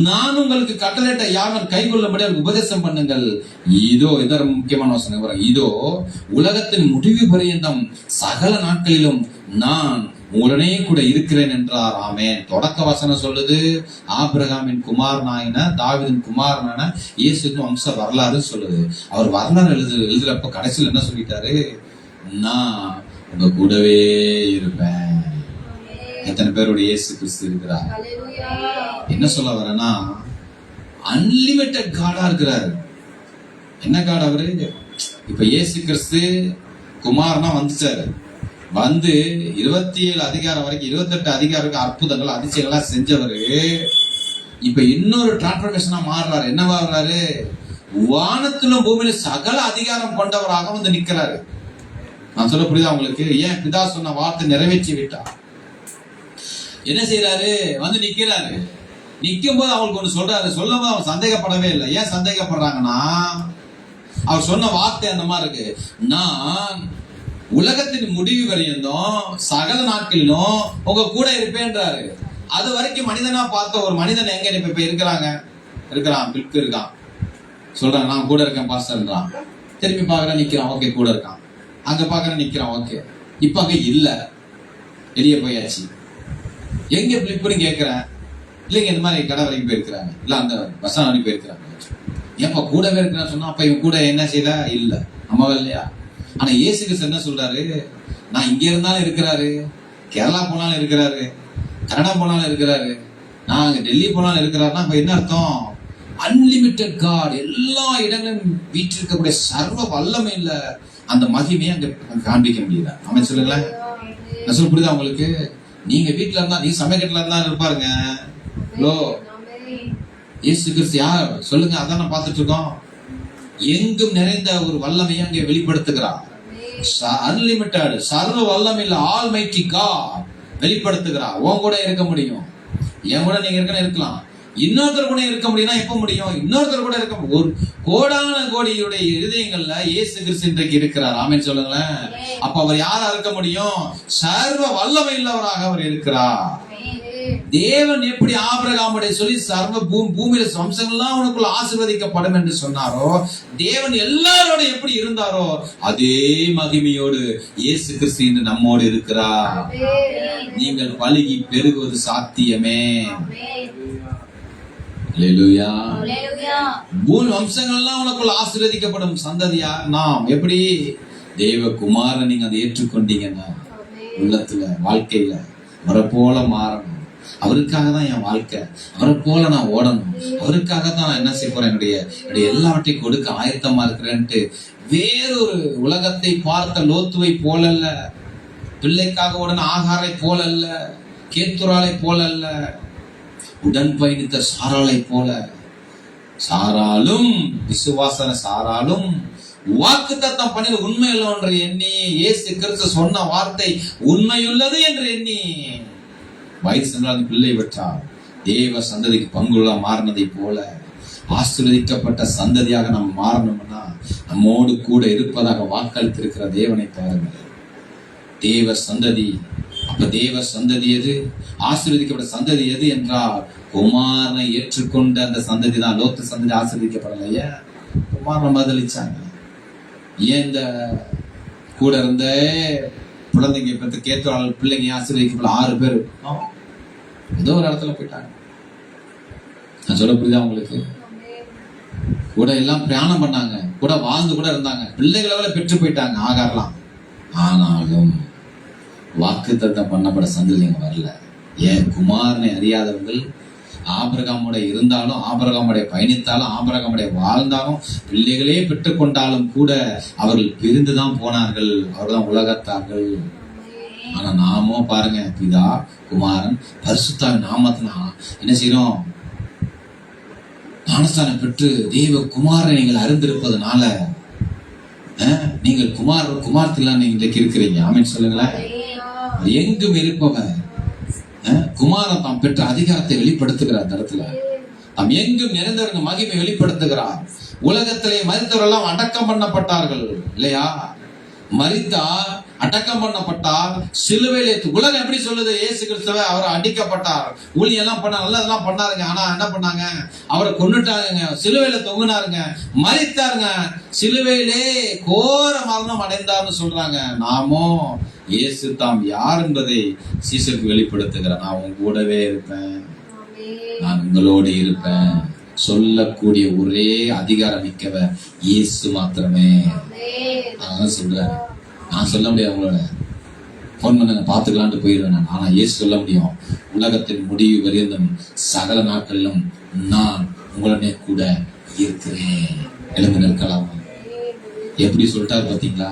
நான் உங்களுக்கு கட்டளையிட்ட யாவர் கைகொள்ளும்படி உபதேசம் பண்ணுங்கள். இதோ இதர முக்கியமான வசனம், இதோ உலகத்தின் முடிவு பரியந்தம் சகல நாட்களிலும் நான் உடனே கூட இருக்கிறேன் என்றார். ஆமென். தொடக்க வசனம் சொல்லுது ஆபிரகாமின் குமாரனாயின தாவீதின் குமாரனான இயேசுவின் வம்ச வரலாறு சொல்லுது. அவர் வரலாறு எழுதுறப்ப கடைசியில் என்ன சொல்லிட்டாரு? நான் உங்க கூடவே இருப்பேன். எத்தனை பேருடைய இயேசு கிறிஸ்து இருக்கிறார்? என்ன சொல்ல வரேன்னா, அன்லிமிட்டட் காடா இருக்கிறாரு. என்ன காட் அவரு? இப்ப இயேசு கிறிஸ்து குமாரனா வந்துச்சாரு. வந்து 27 அதிகாரம் வரைக்கும் 28 அதிகாரம் அற்புதங்கள் அதிசயங்களா செஞ்சவரு இப்ப இன்னொரு டிரான்ஸ்பர்மேஷனா மாறுறாரு. என்னவா வர்றாரு? வானத்திலும் பூமியிலும் சகல அதிகாரம் கொண்டவராக வந்து நிக்கிறாரு. நான் சொல்ல புரியுதா உங்களுக்கு? ஏன்? பிதா சொன்ன வார்த்தை நிறைவேற்றி விட்டார். என்ன செய்யறாரு? வந்து நிக்கிறாரு. நிக்கும் போது அவங்களுக்கு ஒண்ணு சொல்றாரு. சொல்லும் போது அவங்க சந்தேகப்படவே இல்லை. ஏன் சந்தேகப்படுறாங்கன்னா, அவர் சொன்ன வார்த்தை அந்த மாதிரி இருக்கு. நான் உலகத்தின் முடிவு வரையும் சகல நாட்களிலும் உங்க கூட இருப்பேன்றாரு. அது வரைக்கும் மனிதனா பார்த்த ஒரு மனிதன் எங்க இப்ப இருக்கிறான், பில்கு இருக்கான், சொல்றாங்க நான் கூட இருக்கேன் பாஸ்டர்ன்றான். திரும்பி பாக்குறேன் நிக்கிறான், ஓகே கூட இருக்கான். அங்க பாக்குறேன் நிக்கிறான், ஓகே. இப்ப அங்க இல்ல, வெளியே போயாச்சு. எங்க பிளிப்புன்னு கேட்கிறேன். இல்லைங்க இந்த மாதிரி கடை வரைக்கும் போயிருக்கிறாங்க, இல்ல அந்த பஸ் வரைக்கும் போயிருக்கிறாங்க. ஏப்பா கூடவே இருக்கிறான்னு சொன்னா, அப்ப இவன் கூட என்ன செய்யல? இல்ல, அம்மாவே இல்லையா? ஆனா இயேசு கிறிஸ்து என்ன சொல்றாரு? நான் இங்க இருந்தாலும் இருக்கிறாரு, கேரளா போனாலும் இருக்கிறாரு, கனடா போனாலும் இருக்கிறாரு, நான் டெல்லி போனாலும் இருக்கிறாருன்னா இப்ப என்ன அர்த்தம்? Unlimited God. எல்லா இடங்களும் வீட்டிருக்கக்கூடிய சர்வ வல்லமை இல்ல அந்த மகிமையை அங்க காண்பிக்க முடியல. அவன் சொல்லுங்களேன், நான் சொல்ல புரியுதா உங்களுக்கு? நீங்க வீட்டுல இருந்தா, நீ சமைக்கட்டுல இருந்தா இருப்பாருங்க. ஹலோ, இயேசு கிறிஸ்து யார் சொல்லுங்க? அதான் நான் பார்த்துட்டு இருக்கோம். எங்கும் நிறைந்த ஒரு வல்லமையை அங்கே வெளிப்படுத்துகிறார். அன்லிமிட்டட் சர்வ வல்லமையில் ஆல்மைட்டி காட் வெளிப்படுத்துகிறார். உன் கூட இருக்க முடியும், என் கூட நீங்க இருக்கலாம். இன்னொருத்தர் கூட இருக்க முடியும்னா எப்ப முடியும்? இன்னொருத்தர் கூட இருக்க ஒரு கோடான கோடியுடைய இருதயங்கள்ல இயேசு கிறிஸ்து இன்றைக்கு இருக்கிறார். ஆமென் சொல்லுங்களேன். அப்ப அவர் யாரா இருக்க முடியும்? சர்வ வல்லமை உள்ளவராக அவர் இருக்கிறார். தேவன் எப்படி ஆபிரகாமுடைய சொல்லி சர்வ பூமியில வம்சங்கள்லாம் உனக்குள்ள ஆசீர்வதிக்கப்படும் என்று சொன்னாரோ, தேவன் எல்லாரோட எப்படி இருந்தாரோ அதே மகிமையோடு இயேசு கிறிஸ்து இன்று நம்மோடு இருக்கிறார். நீங்கள் பலுகி பெருகுவது சாத்தியமே. அல்லேலூயா. பூமி வம்சங்கள்லாம் உனக்குள்ள ஆசீர்வதிக்கப்படும் சந்ததியா நாம். எப்படி? தேவகுமாரன் நீங்க அதை ஏற்றுக்கொண்டீங்கன்னா உள்ளத்துல வாழ்க்கையில அவரை போல மாறணும். அவருக்காக தான் என் வாழ்க்கை, அவரை போல நான் ஓடணும், அவருக்காக தான் நான் என்ன செய்ய போறேன், என்னுடைய எல்லாவற்றையும் கொடுக்க ஆயத்தமா இருக்கிறேன்ட்டு வேறொரு உலகத்தை பார்த்த லோத்துவை போலல்ல, பிள்ளைக்காக உடனே ஆகாரை போலல்ல, கேத்துராலை போலல்ல, உடன் பயணித்த சாராளை போல, சாராலும் விசுவாசன சாராலும் வாக்குத்தத்தம் பண்ணி உண்மையுள்ள ஒன்று எண்ணி, இயேசு கிறிஸ்து சொன்ன வார்த்தை உண்மையுள்ளது என்று எண்ணி வயது சென்றால் பிள்ளை பெற்றார். தேவ சந்ததிக்கு பங்குள்ள மாறினதை போல ஆசீர்வதிக்கப்பட்ட சந்ததியாக நாம் மாறணும்னா நம்மோடு கூட இருப்பதாக வாக்களித்திருக்கிற தேவனை பாருங்கள். தேவ சந்ததி. அப்ப தேவ சந்ததி எது? ஆசீர்வதிக்கப்பட்ட சந்ததி எது என்றால் குமாரனை ஏற்றுக்கொண்ட அந்த சந்ததி தான். லோத்து சந்ததி ஆசீர்வதிக்கப்படலையே, குமாரனை பதிலிச்சாங்க. ஏன் இந்த கூட இருந்த குழந்தைங்க பெற்ற கேத்துவாளர் பிள்ளைங்க ஆசீர்வதிக்கப்பட 6 பேர் ஏதோ ஒரு இடத்துல போயிட்டாங்க. நான் சொல்ல புரியுதா உங்களுக்கு? கூட எல்லாம் பிரயாணம் பண்ணாங்க, கூட வாழ்ந்து கூட இருந்தாங்க, பிள்ளைகளை பெற்று போயிட்டாங்க ஆகாரலாம். ஆனாலும் வாக்குத்தத்தம் பண்ணப்பட சந்ததிங்க வரல. ஏன்? குமாரனை அறியாதவர்கள் ஆபிரகாமுடைய இருந்தாலும், ஆபிரகாமுடைய பயணித்தாலும், ஆபிரகாமுடைய வாழ்ந்தாலும், பிள்ளைகளே பெற்றுக்கொண்டாலும் கூட அவர்கள் பிரிந்துதான் போனார்கள். அவர்கள் தான் உலகத்தார்கள். ஆனா நாமோ பாருங்க, பிதா குமாரன் பரிசுத்தாவின் நாமத்தினா என்ன செய்யறோம்? ஞானஸ்தானம் பெற்று தேவ குமாரனை நீங்கள் அறிந்திருப்பதனால நீங்கள் குமாரத்திலாம் நீங்க இன்றைக்கு இருக்கிறீங்க. ஆமென் சொல்லுங்களேன். எங்கும் இருப்பவர் குமாரன் தாம் பெற்ற அதிகாரத்தை வெளிப்படுத்துகிறார். அந்த இடத்துல தாம் எங்கும் நிறைந்தவர்கள் மகிமை வெளிப்படுத்துகிறார். உலகத்திலே மரித்தவரெல்லாம் அடக்கம் பண்ணப்பட்டார்கள் இல்லையா? மரித்தார், அடக்கம் பண்ணப்பட்டார், சிலுவையிலே உலகம் எப்படி சொல்லுது? இயேசு கிறிஸ்துவ அவர் அடிக்கப்பட்டார், ஊழியம் எல்லாம் பண்ண நல்லதெல்லாம் பண்ணாருங்க. ஆனா என்ன பண்ணாங்க? அவரை கொன்னுட்டாங்க, சிலுவையில தொங்குனாருங்க, மரித்தாருங்க, சிலுவையிலே கோர மரணம் அடைந்தார்னு சொல்றாங்க. நாமோ இயேசு தாம் யார் என்பதை சீசருக்கு வெளிப்படுத்துகிறார். நான் உங்க கூடவே இருப்பேன், நான் உங்களோடு இருப்பேன் சொல்லக்கூடிய ஒரே அதிகாரம் மிக்கவர் இயேசு மாத்திரமே. நான் சொல்றேன், நான் சொல்ல முடியாது. உங்களோட போன் பண்ண பாத்துக்கலான்ட்டு போயிடுவேன் நான். ஆனா இயேசு சொல்ல முடியும், உலகத்தின் முடிவு வரையும் சகல நாட்களிலும் நான் உங்களுடைய கூட இருக்கிறேன். எழுந்து நிற்கலாம். எப்படி சொல்லிட்டாரு பாத்தீங்களா?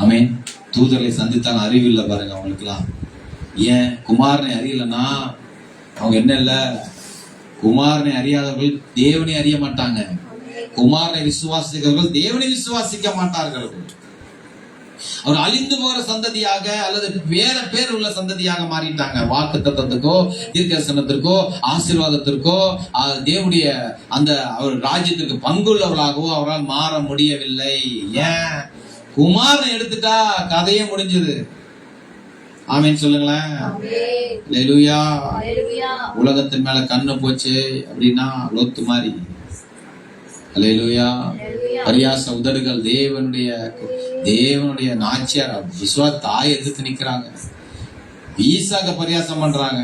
ஆமென். தூதர்களை சந்தித்தாங்க, அறிவில்லை பாருங்க அவங்களுக்குலாம். ஏன்? குமாரனை அறியலன்னா அவங்க என்ன இல்ல, குமாரனை அறியாதவர்கள் தேவனை அறிய மாட்டாங்க, குமாரனை விசுவாசிக்கிறவர்கள் தேவனை விசுவாசிக்க மாட்டார்கள். அவர் அழிந்து போற சந்ததியாக அல்லது வேற பேர் உள்ள சந்ததியாக மாறிட்டாங்க. வாக்கு தத்தத்துக்கோ தீர்க்கதரிசனத்திற்கோ ஆசீர்வாதத்திற்கோ தேவனுடைய அந்த அவர் ராஜ்யத்திற்கு பங்குள்ளவர்களாகவோ அவரால் மாற முடியவில்லை. ஏன்? குமாரனை எடுத்துட்டா கதையே முடிஞ்சது. ஆமென் சொல்லுங்களேன். அல்லேலூயா. உலகத்தின் மேல கண்ணு போச்சு அப்படின்னா லோத்து மாதிரி. அல்லேலூயா. பரியாச உதடுகள் தேவனுடைய நாச்சியார் விசுவாச தாய் எதிர்த்து நிக்கிறாங்க, ஈசாக்க பரியாசம் பண்றாங்க,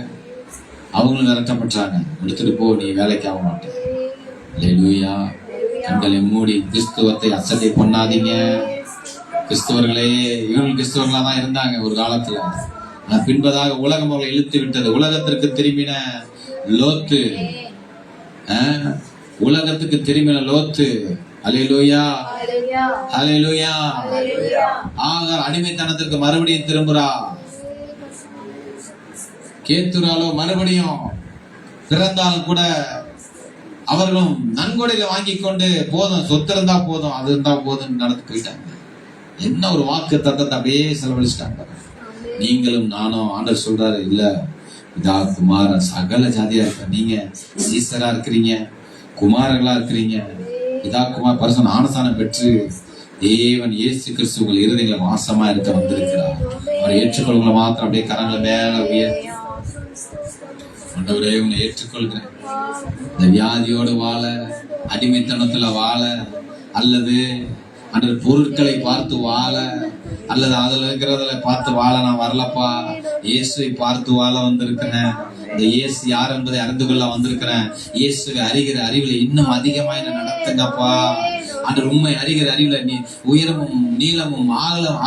அவங்களும் விரட்டப்பட்டாங்க. எடுத்துட்டு போ, நீ வேலைக்கு ஆக மாட்டேன். அல்லேலூயா. கண்களை மூடி கிறிஸ்துவத்தை அசட்டை பண்ணாதீங்க. கிறிஸ்தவர்களே, இவங்க கிறிஸ்தவர்களா தான் இருந்தாங்க ஒரு காலத்துல. பின்பதாக உலகம் அவர்களை இழுத்து விட்டது. உலகத்திற்கு திரும்பின லோத்து, உலகத்துக்கு திரும்பின லோத்து. அல்லேலூயா, அல்லேலூயா. ஆகார் அடிமைத்தனத்திற்கு மறுபடியும் திரும்புறா. கேத்துராலோ மறுபடியும் பிறந்தாலும் கூட அவர்களும் நன்கொடையில வாங்கி கொண்டு போதும், சொத்து இருந்தா போதும், அது இருந்தா போதும் நடந்து போயிட்டாங்க. என்ன ஒரு வாக்கு தத்தத்தை அப்படியே செலவழிச்சிட்டாங்க. நீங்களும் நானும் ஆண்டவர் சொல்றாரு, இல்ல இதா குமாரன் சகல ஜாதியா இருக்க, நீங்க சீசரா இருக்கிறீங்க, குமாரர்களா இருக்கிறீங்க. இதா குமார் பரிசுத்த ஞானஸ்நானம் பெற்று தேவன் இயேசு கிறிஸ்து உங்கள் இருதயங்களை வாசமா இருக்க வந்திருக்கிறார். அவரை ஏற்றுக்கொள்ளுங்களை மாத்திரம் அப்படியே கரங்களை மேல உயர்த்தி, ஆண்டவரே உங்களை ஏற்றுக்கொள்கிறேன். இந்த வியாதியோடு வாழ, அடிமைத்தனத்துல வாழ, அல்லது அந்த பொருட்களை பார்த்து வாழ, அல்லது அதுல இருக்கிறதுல பார்த்து வாழ நான் வரலப்பா, இயேசுவை பார்த்து வாழ வந்திருக்கிறேன். இந்த இயேசு யார் என்பதை அறிந்து கொள்ள வந்திருக்கிறேன். இயேசுவை அறிகிற அறிவுல இன்னும் அதிகமாக என்ன நடத்துங்கப்பா. அந்த உண்மை அறிகிற அறிவுல நீ உயரமும் நீளமும்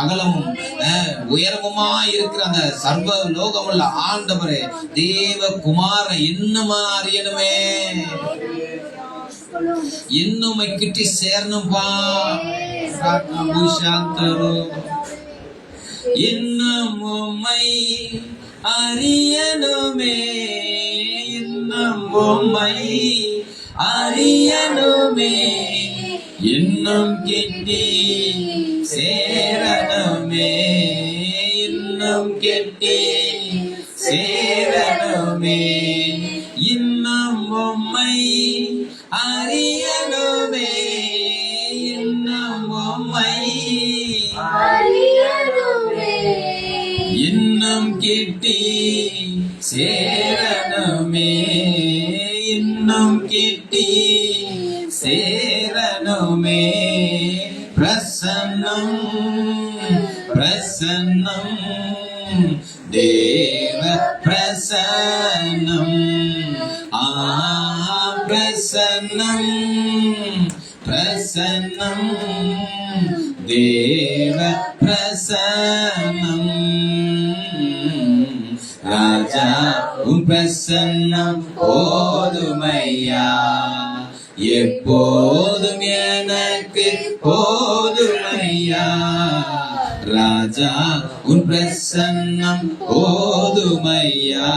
அகலமும் உயரமுமா இருக்கிற அந்த சர்வ லோகமுள்ள ஆண்டவரே தேவ குமார இன்னுமா அறியணுமே, இன்னும் கிட்டி சேரணும்பா. இன்னும் உம்மை அறியணுமே, இன்னும் உம்மை அறியணுமே, இன்னும் கிட்டி சேரணுமே, இன்னும் கிட்டி சேரணுமே, இன்னும் உம்மை அறியணுமே, இன்னும் உம்மை அறியணுமே, இன்னும் கிட்டி சேரணுமே, இன்னும் கிட்டி சேரணுமே. பிரசன்னம் பிரசன்னம் தேவ பிரசன்னம், பிரசன்னம் பிரசன்னம் தேவ பிரசன்னம். ராஜா உன் பிரசன்னம் போதுமையா, எப்போதும் எனக்கு போதுமையா. ராஜா உன் பிரசன்னம் போதுமையா.